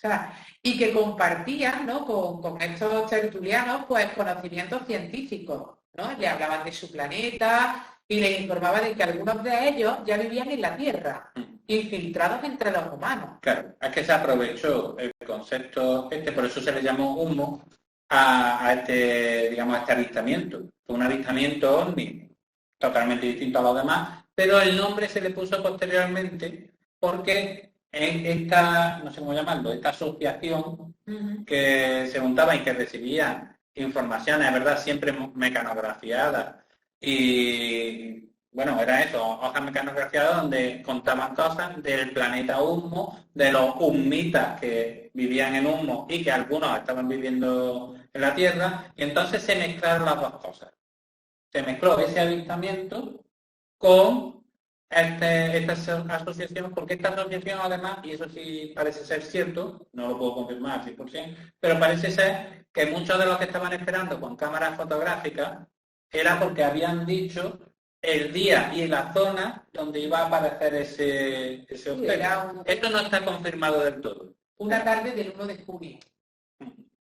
sea, y que compartían, ¿no? con estos tertulianos, pues, conocimientos científicos, ¿no? Le hablaban de su planeta y les informaban de que algunos de ellos ya vivían en la Tierra, infiltrados entre los humanos. Claro, es que se aprovechó el concepto por eso se le llamó humo a este, digamos, a este avistamiento. Fue un avistamiento ovni totalmente distinto a los demás, pero el nombre se le puso posteriormente porque en esta, no sé cómo llamarlo, esta asociación que se juntaba y que recibía informaciones, ¿verdad?, siempre mecanografiadas. Y bueno, era eso, hojas mecanografiadas donde contaban cosas del planeta Humo, de los humitas que vivían en Humo y que algunos estaban viviendo en la Tierra, y entonces se mezclaron las dos cosas. Se mezcló ese avistamiento con esta asociación, porque esta asociación además, y eso sí parece ser cierto, no lo puedo confirmar al 100%, pero parece ser que muchos de los que estaban esperando con cámaras fotográficas era porque habían dicho el día y la zona donde iba a aparecer ese objeto. Esto no está confirmado del todo. Una tarde del 1 de junio. O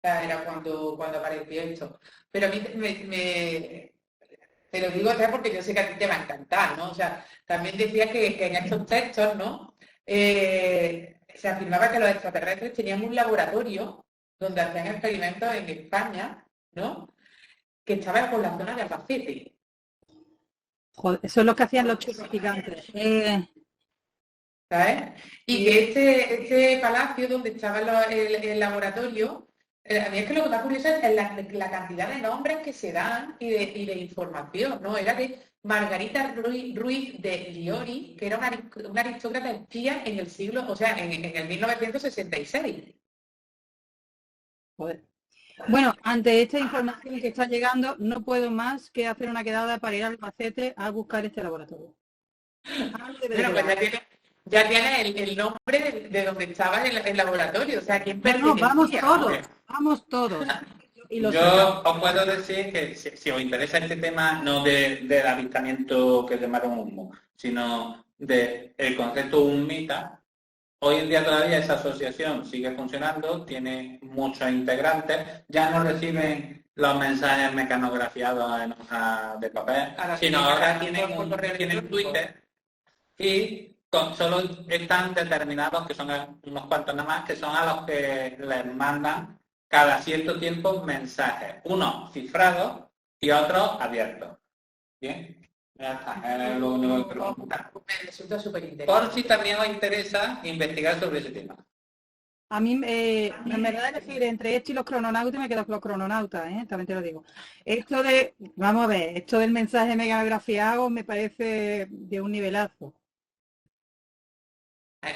sea, era cuando apareció esto. Pero a mí te lo digo porque yo sé que a ti te va a encantar, ¿no? O sea, también decía que en estos textos, ¿no? Se afirmaba que los extraterrestres tenían un laboratorio donde hacían experimentos en España, ¿no? Que estaba por la zona de Albacete. Joder, eso es lo que hacían los chicos gigantes. ¿sabes? Y que este palacio donde estaba el laboratorio, a mí es que lo que más curioso es la cantidad de nombres que se dan y de información, ¿no? Era de Margarita Ruiz de Liori, que era una aristócrata espía en el siglo, o sea, en el 1966. Joder. Bueno, ante esta información que está llegando, no puedo más que hacer una quedada para ir al Albacete a buscar este laboratorio. Antes de Bueno, pues quedar. ya tiene el nombre de donde estaba el laboratorio, o sea, ¿quién No, vamos pertenecía? todos, vamos todos. Y lo Yo sacamos. os puedo decir que si os interesa este tema, no del avistamiento que llamaron humo, sino del concepto humita, hoy en día todavía esa asociación sigue funcionando, tiene muchos integrantes, ya no reciben los mensajes mecanografiados en hojas de papel, Ahora sino sí, ahora por correo tienen electrónico. Twitter y solo están determinados, que son unos cuantos nada más, que son a los que les mandan cada cierto tiempo mensajes, unos cifrados y otros abiertos. ¿Bien? Ya está, es lo único que lo Me resulta súper interesante. por si también os interesa investigar sobre ese tema. A mí, me da a elegir entre esto y los crononautas, me quedo con los crononautas, también te lo digo. Esto vamos a ver, esto del mensaje megagrafiado me parece de un nivelazo.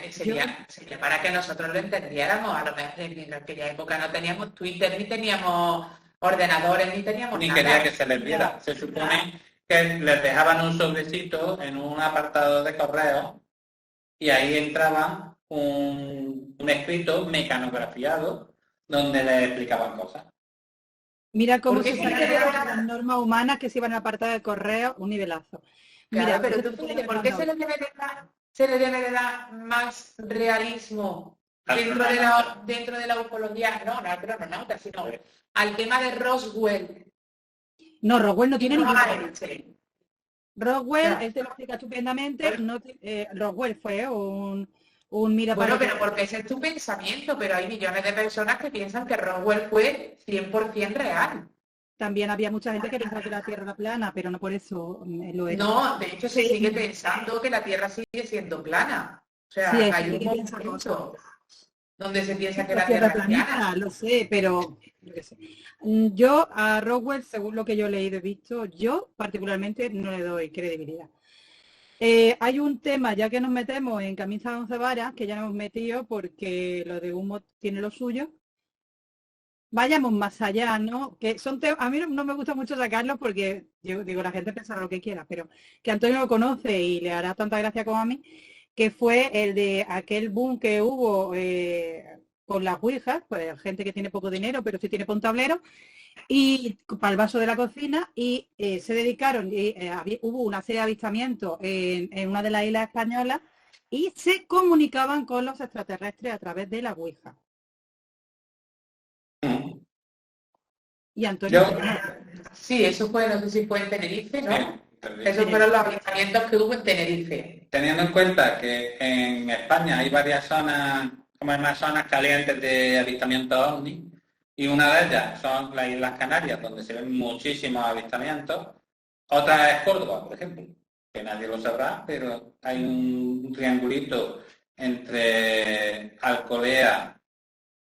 Sería para que nosotros lo entendiéramos, a lo mejor en aquella época no teníamos Twitter, ni teníamos ordenadores, ni teníamos Ni nada. quería que se les viera. Se supone que les dejaban un sobrecito en un apartado de correo y ahí entraba un escrito mecanografiado donde le explicaban cosas. Mira cómo Porque se sí sacan que las normas humanas que se iban a apartar del correo, un nivelazo. Claro, Mira, pero tú fíjate, ¿por qué se le debe de dar más realismo dentro de la ufología? No al crononauta, sino al tema de Roswell. No, Roswell no tiene Y no ningún a problema. este. Roswell, Ya. él te lo explica estupendamente. Roswell fue un mira Bueno, para pero porque ese es tu pensamiento, pero hay millones de personas que piensan que Roswell fue 100% real. También había mucha gente que pensaba que la Tierra era plana, pero no por eso lo es. No, de hecho se sigue pensando que la Tierra sigue siendo plana. O sea, Sí, hay hay gente un que piensa momento donde se piensa que La la Tierra Tierra es plana. planista, lo sé, pero yo qué sé. Yo a Roswell, según lo que yo he leído y visto, yo particularmente no le doy credibilidad. Hay un tema, ya que nos metemos en camisa de 11 varas, que ya nos hemos metido porque lo de humo tiene lo suyo. Vayamos más allá, ¿no? Que son a mí no me gusta mucho sacarlos porque, yo digo, la gente pensará lo que quiera, pero que Antonio lo conoce y le hará tanta gracia como a mí, que fue el de aquel boom que hubo con las ouijas, pues gente que tiene poco dinero, pero sí tiene para un tablero, y para el vaso de la cocina, y se dedicaron, hubo una serie de avistamientos en una de las islas españolas, y se comunicaban con los extraterrestres a través de la ouija. Y Antonio, Sí, eso fue, no sé si fue en Tenerife, ¿no? Sí, Esos fueron los avistamientos que hubo en Tenerife. teniendo en cuenta que en España hay varias zonas, como hay más zonas calientes de avistamientos ovni, y una de ellas son las Islas Canarias, donde se ven muchísimos avistamientos. Otra es Córdoba, por ejemplo, que nadie lo sabrá, pero hay un triangulito entre Alcolea,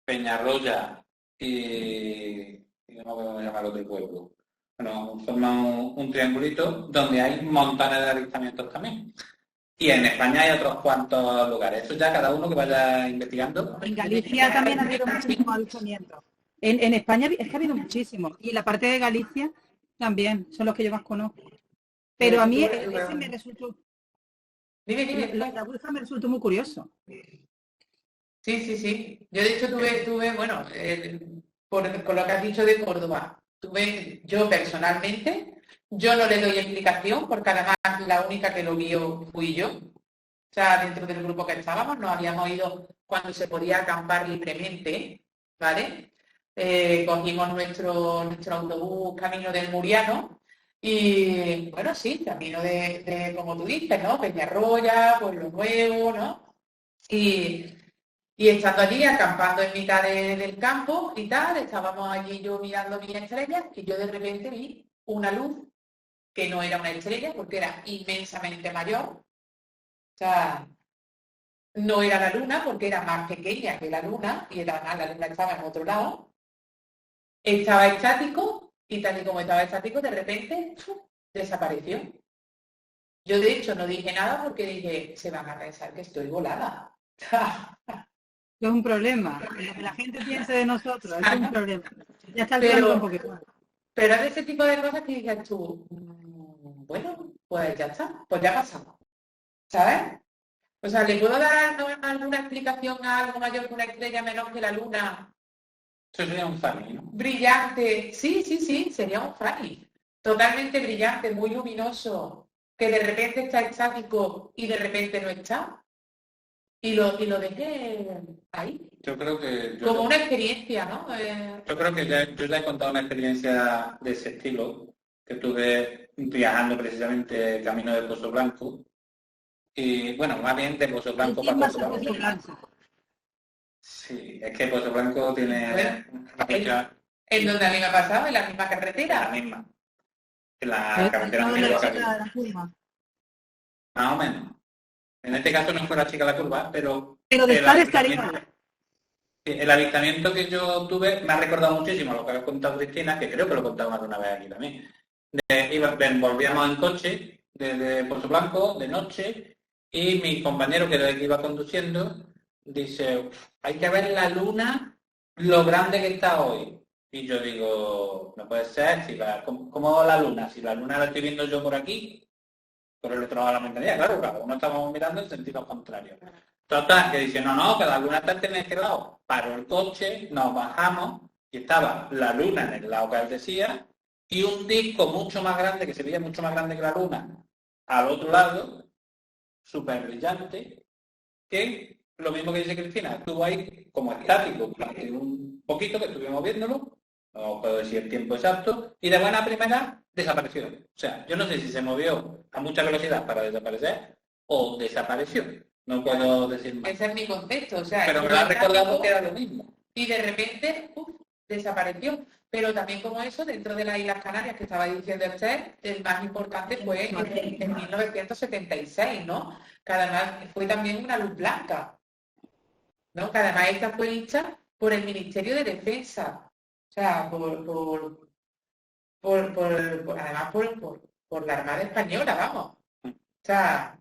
Peñarroya y no me acuerdo cómo se llama el otro pueblo. Bueno, forman un triangulito donde hay montones de avistamientos también. Y en España hay otros cuantos lugares. Eso ya cada uno que vaya investigando. en Galicia también ha habido muchísimos avistamientos. En España es que ha habido muchísimos. Y en la parte de Galicia también, son los que yo más conozco. Pero a mí ese me resultó, Dime. la ouija me resultó muy curioso. Sí. Yo de hecho tuve bueno, con lo que has dicho de Córdoba, yo personalmente, yo no le doy explicación porque además la única que lo vio fui yo. O sea, dentro del grupo que estábamos, nos habíamos ido cuando se podía acampar libremente, ¿vale? Cogimos nuestro autobús camino del Muriano y, bueno, sí, camino de como tú dices, ¿no? Peñarroya, Pueblo Nuevo, ¿no? Y estando allí, acampando en mitad del campo y tal, estábamos allí yo mirando mis estrellas y yo de repente vi una luz que no era una estrella porque era inmensamente mayor. O sea, no era la luna porque era más pequeña que la luna y la luna estaba en otro lado. Estaba estático y tal y como estaba estático, de repente desapareció. Yo de hecho no dije nada porque dije, se van a pensar que estoy volada. Es un problema. Lo que la gente piense de nosotros es un problema. Ya está el Pero- plan un poquito. Pero es de ese tipo de cosas que dices tú, bueno, pues ya está, pues ya pasamos. ¿Sabes? O sea, ¿le puedo dar alguna explicación a algo mayor que una estrella menor que la luna? Eso sería un funny, ¿no? Brillante. Sí, sería un funny. Totalmente brillante, muy luminoso, que de repente está estático y de repente no está. Y lo dejé ahí. Yo creo que Como una experiencia, ¿no? yo creo que yo ya he contado una experiencia de ese estilo, que tuve viajando precisamente camino de Pozo Blanco. Y bueno, más bien de Pozo Blanco ¿Quién para más Pozo ha puesto Blanco. blanco? Sí, es que Pozo Blanco tiene Bueno, una fecha En donde a mí me ha pasado, en la misma la carretera. misma. En la carretera No, antigua la que chica había. de la curva. Más o menos. En este caso no fue la chica de la curva, pero Pero de el estar avistamiento- estaría. el avistamiento que yo tuve me ha recordado muchísimo a lo que ha contado Cristina, que creo que lo he contado más de una vez aquí también. Volvíamos en coche desde Pozo Blanco de noche y mi compañero, que era el que iba conduciendo, dice, hay que ver la luna, lo grande que está hoy. Y yo digo, no puede ser, ¿cómo la luna? Si la luna la estoy viendo yo por aquí, por el otro lado de la ventanilla, claro, cada uno estábamos mirando en sentido contrario. Total, que dice, no, que la luna está en este lado. Paró el coche, nos bajamos y estaba la luna en el lado que él decía y un disco mucho más grande, que se veía mucho más grande que la luna, al otro lado, súper brillante, que lo mismo que dice Cristina, estuvo ahí como estático durante un poquito que estuvimos viéndolo, no puedo decir el tiempo exacto, y de buena primera desapareció. O sea, yo no sé si se movió a mucha velocidad para desaparecer o desapareció. No puedo decir más. Ese es mi concepto. O sea, Pero me estuvo lo ha recordado estático que era lo mismo. y de repente desapareció. Pero también como eso, dentro de las Islas Canarias que estaba diciendo usted, el más importante fue en 1976, ¿no? Que además fue también una luz blanca, ¿no? Que además esta fue hecha por el Ministerio de Defensa, o sea, además por la Armada Española, vamos. O sea,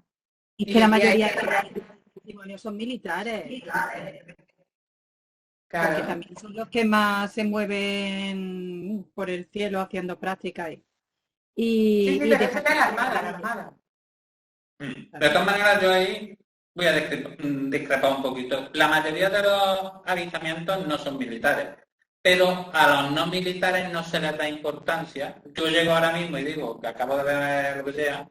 Y Y que la decía mayoría ella- de los testimonios son militares. claro. Porque también son los que más se mueven por el cielo haciendo prácticas. Sí, Y pero esa es la Armada. De todas maneras, yo ahí voy a discrepar un poquito. La mayoría de los avistamientos no son militares, pero a los no militares no se les da importancia. Yo llego ahora mismo y digo que acabo de ver lo que sea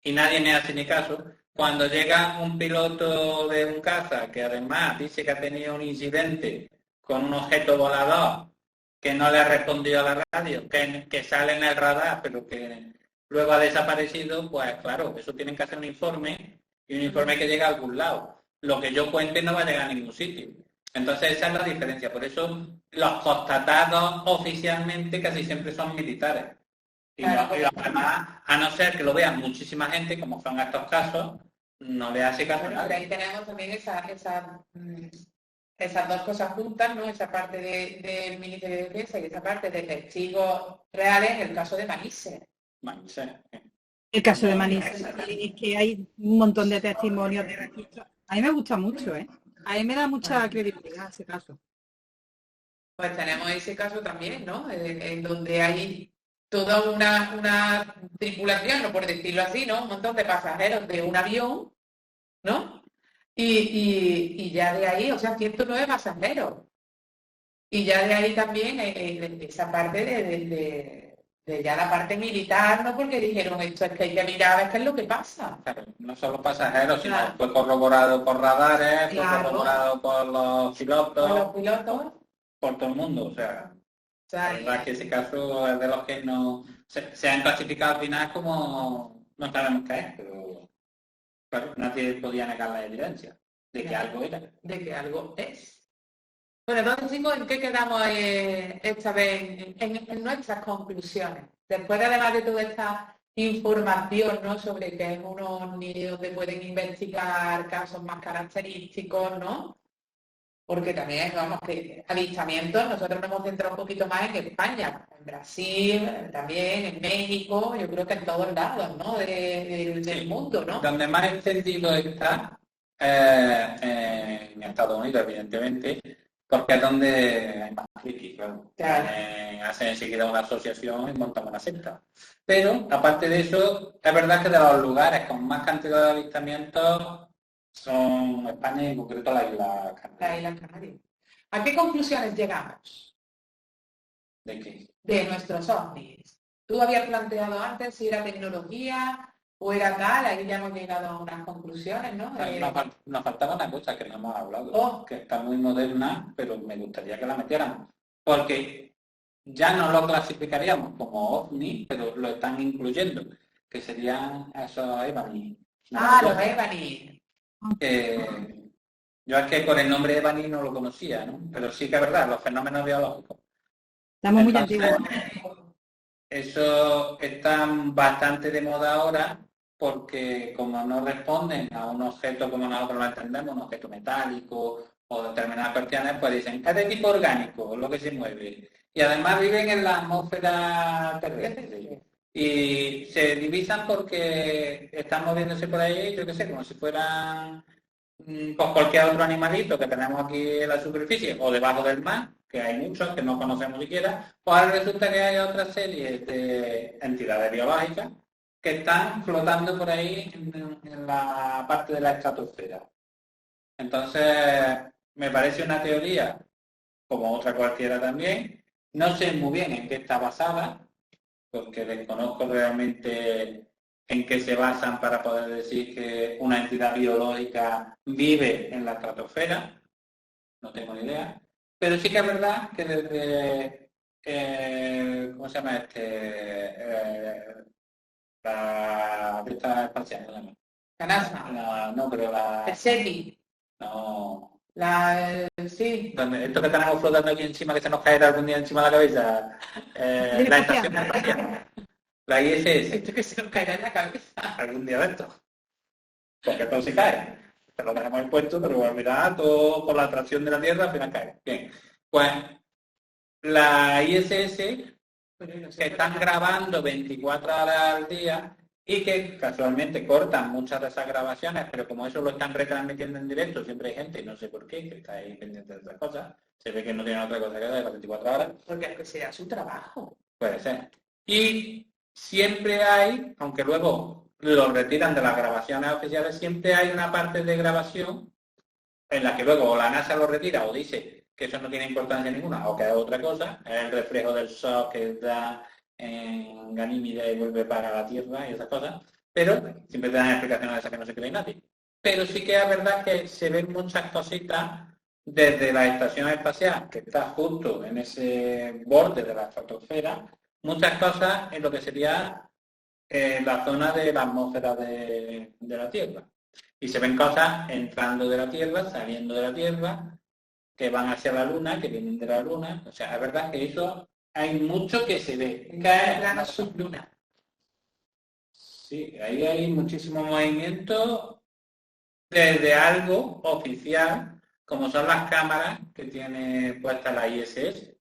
y nadie me hace ni caso. Cuando llega un piloto de un caza que además dice que ha tenido un incidente con un objeto volador que no le ha respondido a la radio, que sale en el radar, pero que luego ha desaparecido, pues claro, eso tienen que hacer un informe y un informe que llega a algún lado. Lo que yo cuente no va a llegar a ningún sitio. Entonces esa es la diferencia. Por eso los constatados oficialmente casi siempre son militares. Y los demás, a no ser que lo vean muchísima gente, como son estos casos, no le hace caso a Bueno, pero ahí nadie. tenemos también esas dos cosas juntas, ¿no? Esa parte del Ministerio de Defensa y esa parte de testigos reales en el caso de Manises. Bueno, sí. el caso de Manises, es que hay un montón de testimonios de registro. A mí me gusta mucho, ¿eh? A mí me da mucha credibilidad ese caso. Pues tenemos ese caso también, ¿no? En donde hay toda una tripulación, no por decirlo así, ¿no? Un montón de pasajeros de un avión, ¿no? Y ya de ahí, o sea, 109 pasajeros. Y ya de ahí también esa parte de ya la parte militar, ¿no? Porque dijeron, esto es que hay que mirar a ver qué es lo que pasa. Claro, no solo pasajeros, sino Claro. fue corroborado por radares, Claro. fue corroborado por los pilotos, Con los pilotos, por todo el mundo. O sea, o sea, la verdad es que ese caso es de los que no se han clasificado al final como no sabemos qué es, pero claro, nadie podía negar la evidencia de que Claro. algo era. de que algo es. Bueno, entonces, chicos, ¿en qué quedamos esta vez en nuestras conclusiones? Después, además de toda esta información, ¿no? Sobre qué es un ovni, donde pueden investigar casos más característicos, ¿no? Porque también, vamos, que avistamientos, nosotros nos hemos centrado un poquito más en España, en Brasil, también en México, yo creo que en todos lados, ¿no? Del mundo, ¿no? Donde más extendido está en Estados Unidos, evidentemente, porque es donde hay más frikis, claro. Claro. Hacen enseguida una asociación y montan una secta. Pero, aparte de eso, es verdad que de los lugares con más cantidad de avistamientos son España y en concreto la isla La Canaria. isla Canaria. ¿A qué conclusiones llegamos ¿De qué? de nuestros ovnis? ¿Tú habías planteado antes si era tecnología o era tal? Ahí ya hemos llegado a unas conclusiones, ¿no? Nos faltaba una cosa que no hemos hablado, Oh. que está muy moderna, pero me gustaría que la metieran. Porque ya no lo clasificaríamos como ovni, pero lo están incluyendo, que serían esos Ebani. Los Ebani. Yo es que con el nombre Ebani no lo conocía, ¿no? Pero sí que es verdad, los fenómenos biológicos. Estamos muy Entonces, antiguos. eso está bastante de moda ahora porque como no responden a un objeto como nosotros lo entendemos, un objeto metálico o determinadas cuestiones, pues dicen, es de tipo orgánico, lo que se mueve. Y además viven en la atmósfera terrestre. Y se divisan porque están moviéndose por ahí, yo qué sé, como si fueran pues cualquier otro animalito que tenemos aquí en la superficie o debajo del mar, que hay muchos que no conocemos siquiera, pues ahora resulta que hay otra serie de entidades biológicas que están flotando por ahí en la parte de la estratosfera. Entonces, me parece una teoría, como otra cualquiera también, no sé muy bien en qué está basada, porque desconozco realmente en qué se basan para poder decir que una entidad biológica vive en la estratosfera, no tengo ni idea, pero sí que es verdad que desde, ¿cómo se llama la de esta espacial, ¿no? Canasma. No, pero El SETI. no. Sí. Esto que tenemos flotando aquí encima, que se nos caerá algún día encima de la cabeza, la estación espacial, la ISS. Esto que se nos caerá en la cabeza. Algún día de esto. Porque todo se cae. Te lo tenemos impuesto, pero al final todo por la atracción de la Tierra al final cae. Bien. Pues la ISS están grabando 24 horas al día y que casualmente cortan muchas de esas grabaciones, pero como eso lo están retransmitiendo en directo, siempre hay gente, y no sé por qué, que está ahí pendiente de otras cosas, se ve que no tienen otra cosa que hacer las 24 horas. Porque es que sea su trabajo. Puede ser. Y siempre hay, aunque luego lo retiran de las grabaciones oficiales, siempre hay una parte de grabación en la que luego o la NASA lo retira o dice que eso no tiene importancia ninguna o que es otra cosa, es el reflejo del sol que da en Ganímide y vuelve para la Tierra y esas cosas, pero siempre te dan explicaciones de esas que no se cree nadie. Pero sí que es verdad que se ven muchas cositas desde la estación espacial, que está justo en ese borde de la estratosfera, muchas cosas en lo que sería la zona de la atmósfera de la Tierra. Y se ven cosas entrando de la Tierra, saliendo de la Tierra, que van hacia la Luna, que vienen de la Luna. O sea, es verdad que eso hay mucho que se ve. En el plano subluna. Sí, ahí hay muchísimo movimiento desde algo oficial, como son las cámaras que tiene puesta la ISS.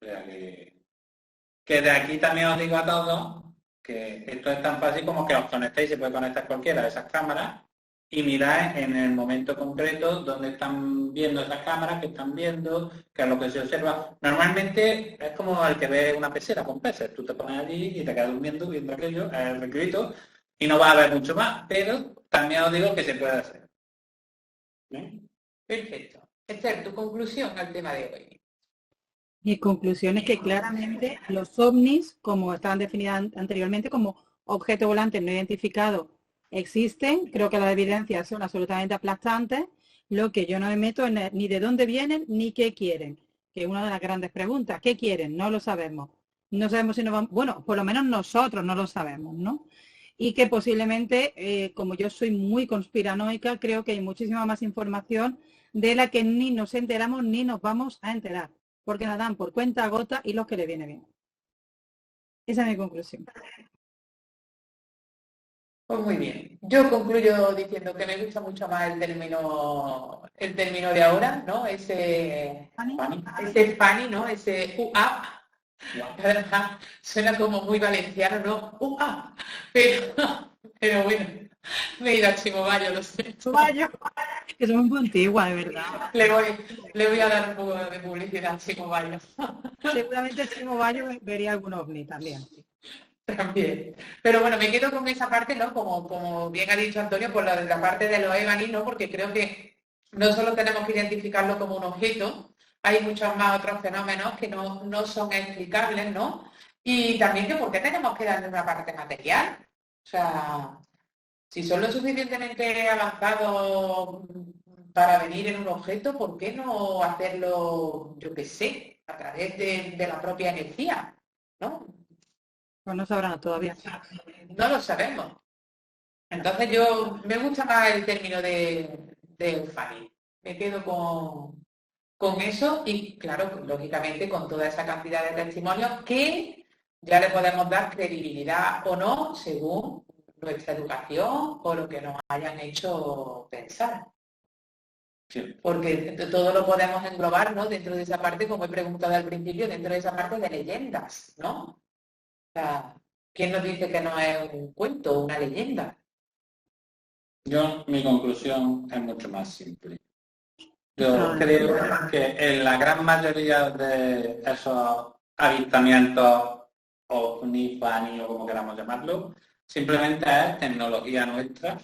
O sea, que de aquí también os digo a todos que esto es tan fácil como que os conectéis, se puede conectar cualquiera de esas cámaras y mirar en el momento concreto dónde están viendo esas cámaras, que están viendo, qué es lo que se observa. Normalmente es como el que ve una pecera con peces. Tú te pones allí y te quedas durmiendo viendo aquello, el recreo, y no va a haber mucho más, pero también os digo que se puede hacer. ¿Bien? Perfecto. Esther, tu conclusión al tema de hoy. Mi conclusión es que claramente los ovnis, como estaban definidas anteriormente como objetos volantes no identificados, existen. Creo que las evidencias son absolutamente aplastantes. Lo que yo no me meto en ni de dónde vienen ni qué quieren, que es una de las grandes preguntas. ¿Qué quieren? No lo sabemos. No sabemos si nos vamos, bueno, por lo menos nosotros no lo sabemos, ¿no? Y que posiblemente, como yo soy muy conspiranoica, creo que hay muchísima más información de la que ni nos enteramos ni nos vamos a enterar, porque nos dan por cuenta gota y los que le viene bien. Esa es mi conclusión. Pues muy bien. Yo concluyo diciendo que me gusta mucho más el término de ahora, ¿no? Ese funny, ¿no? Ese ¿verdad? Suena como muy valenciano, ¿no? Pero, pero bueno, me he ido a Chimobayo, lo siento. Vaya, que son muy antiguas, de verdad. Le voy a dar un poco de publicidad a Chimobayo. Seguramente el Chimo Bayo vería algún ovni también. También. Pero bueno, me quedo con esa parte, ¿no? Como bien ha dicho Antonio, por la parte de los EVANI, ¿no? Porque creo que no solo tenemos que identificarlo como un objeto, hay muchos más otros fenómenos que no son explicables, ¿no? Y también que por qué tenemos que darle una parte material. O sea, si son lo suficientemente avanzados para venir en un objeto, ¿por qué no hacerlo, yo qué sé, a través de la propia energía, ¿no? Pues no sabrán todavía. No lo sabemos. Entonces me gusta más el término de FARI. Me quedo con eso y, claro, lógicamente con toda esa cantidad de testimonios que ya le podemos dar credibilidad o no según nuestra educación o lo que nos hayan hecho pensar. Sí. Porque todo lo podemos englobar, ¿no? Dentro de esa parte, como he preguntado al principio, dentro de esa parte de leyendas, ¿no? O sea, ¿quién nos dice que no es un cuento, una leyenda? Mi conclusión es mucho más simple. Yo creo que en la gran mayoría de esos avistamientos, ovni, FANI o como queramos llamarlo, simplemente es tecnología nuestra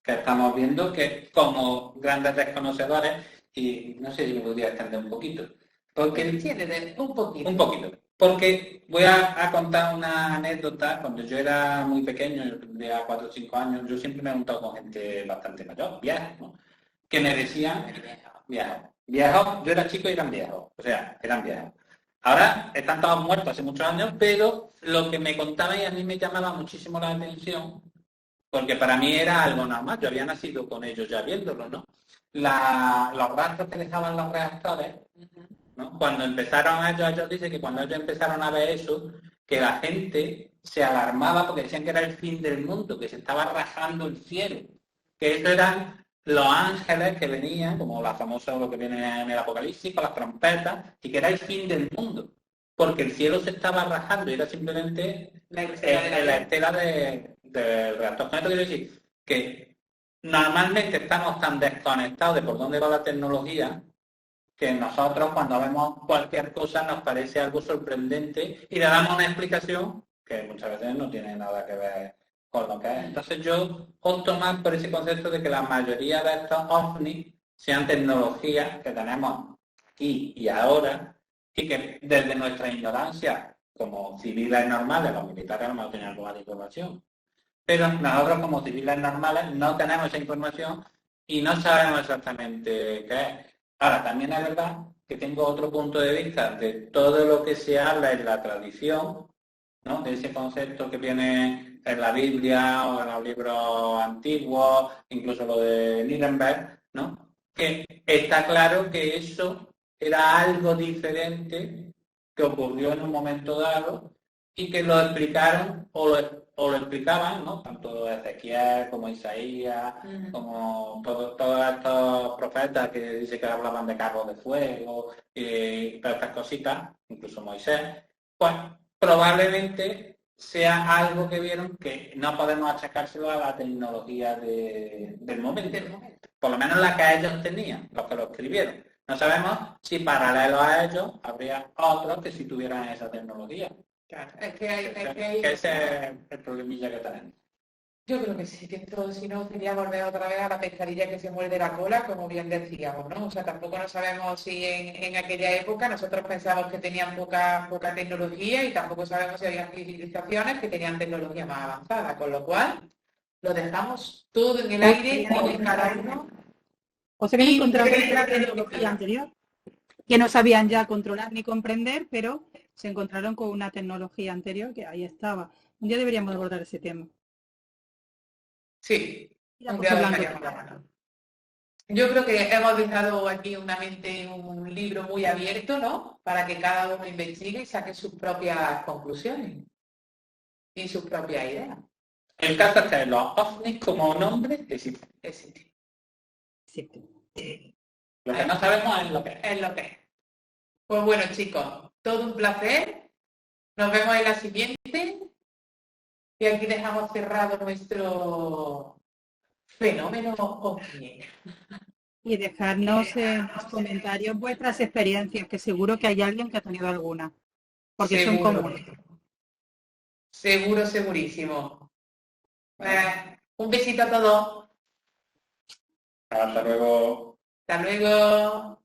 que estamos viendo que como grandes desconocedores, y no sé si me podría extender un poquito, porque Un poquito. un poquito. Porque voy a contar una anécdota. Cuando yo era muy pequeño, yo tendría 4 o 5 años, yo siempre me he juntado con gente bastante mayor, viejos, ¿no? Que me decían, viejos, yo era chico y eran viejos, o sea, eran viejos. Ahora están todos muertos hace muchos años, pero lo que me contaban y a mí me llamaba muchísimo la atención, porque para mí era algo normal, yo había nacido con ellos ya viéndolo, ¿no? Los rastros que dejaban los reactores, ¿no? Cuando empezaron ellos dicen que cuando ellos empezaron a ver eso, que la gente se alarmaba porque decían que era el fin del mundo, que se estaba rajando el cielo, que eso eran los ángeles que venían, como la famosa, lo que viene en el Apocalipsis, con las trompetas, y que era el fin del mundo, porque el cielo se estaba rajando y era simplemente la estela del reactor. Con esto quiero decir que normalmente estamos tan desconectados de por dónde va la tecnología que nosotros cuando vemos cualquier cosa nos parece algo sorprendente y le damos una explicación que muchas veces no tiene nada que ver con lo que es. Entonces yo opto más por ese concepto de que la mayoría de estos ovnis sean tecnologías que tenemos aquí y ahora y que desde nuestra ignorancia como civiles normales, los militares no tienen alguna información, pero nosotros como civiles normales no tenemos esa información y no sabemos exactamente qué es. Ahora, también es verdad que tengo otro punto de vista de todo lo que se habla en la tradición, ¿no? De ese concepto que viene en la Biblia o en los libros antiguos, incluso lo de Nuremberg, ¿no? Que está claro que eso era algo diferente que ocurrió en un momento dado y que lo explicaron o lo explicaban, ¿no? Tanto Ezequiel como Isaías, como todos estos profetas que dice que hablaban de carros de fuego y todas estas cositas, incluso Moisés, pues probablemente sea algo que vieron que no podemos achacárselo a la tecnología del momento. Por lo menos la que ellos tenían, los que lo escribieron. No sabemos si paralelo a ellos habría otros que sí tuvieran esa tecnología. Claro, es que ese es el problemilla que tenemos. Yo creo que sí, que esto si no sería volver otra vez a la pescadilla que se muerde la cola, como bien decíamos, ¿no? O sea, tampoco no sabemos si en aquella época nosotros pensamos que tenían poca tecnología y tampoco sabemos si había civilizaciones que tenían tecnología más avanzada, con lo cual lo dejamos todo en el aire y cada uno. O sea que no encontraron la tecnología anterior, que no sabían ya controlar ni comprender, pero se encontraron con una tecnología anterior que ahí estaba. Un día deberíamos abordar ese tema. Sí, Ya, un pues, día hablando. dejaríamos la mano. Yo creo que hemos dejado aquí una mente, un libro muy abierto, ¿no? Para que cada uno investigue y saque sus propias conclusiones y sus propias ideas. El caso es que los ovnis como nombre existen. Existe. Sí. Lo que no sabemos es lo que es. Es lo que es. Pues bueno, chicos, todo un placer. Nos vemos en la siguiente. Y aquí dejamos cerrado nuestro fenómeno ovni. Y dejarnos en los comentarios vuestras experiencias, que seguro que hay alguien que ha tenido alguna. Porque son Seguro. comunes. Seguro, segurísimo. Un besito a todos. Hasta luego. Hasta luego.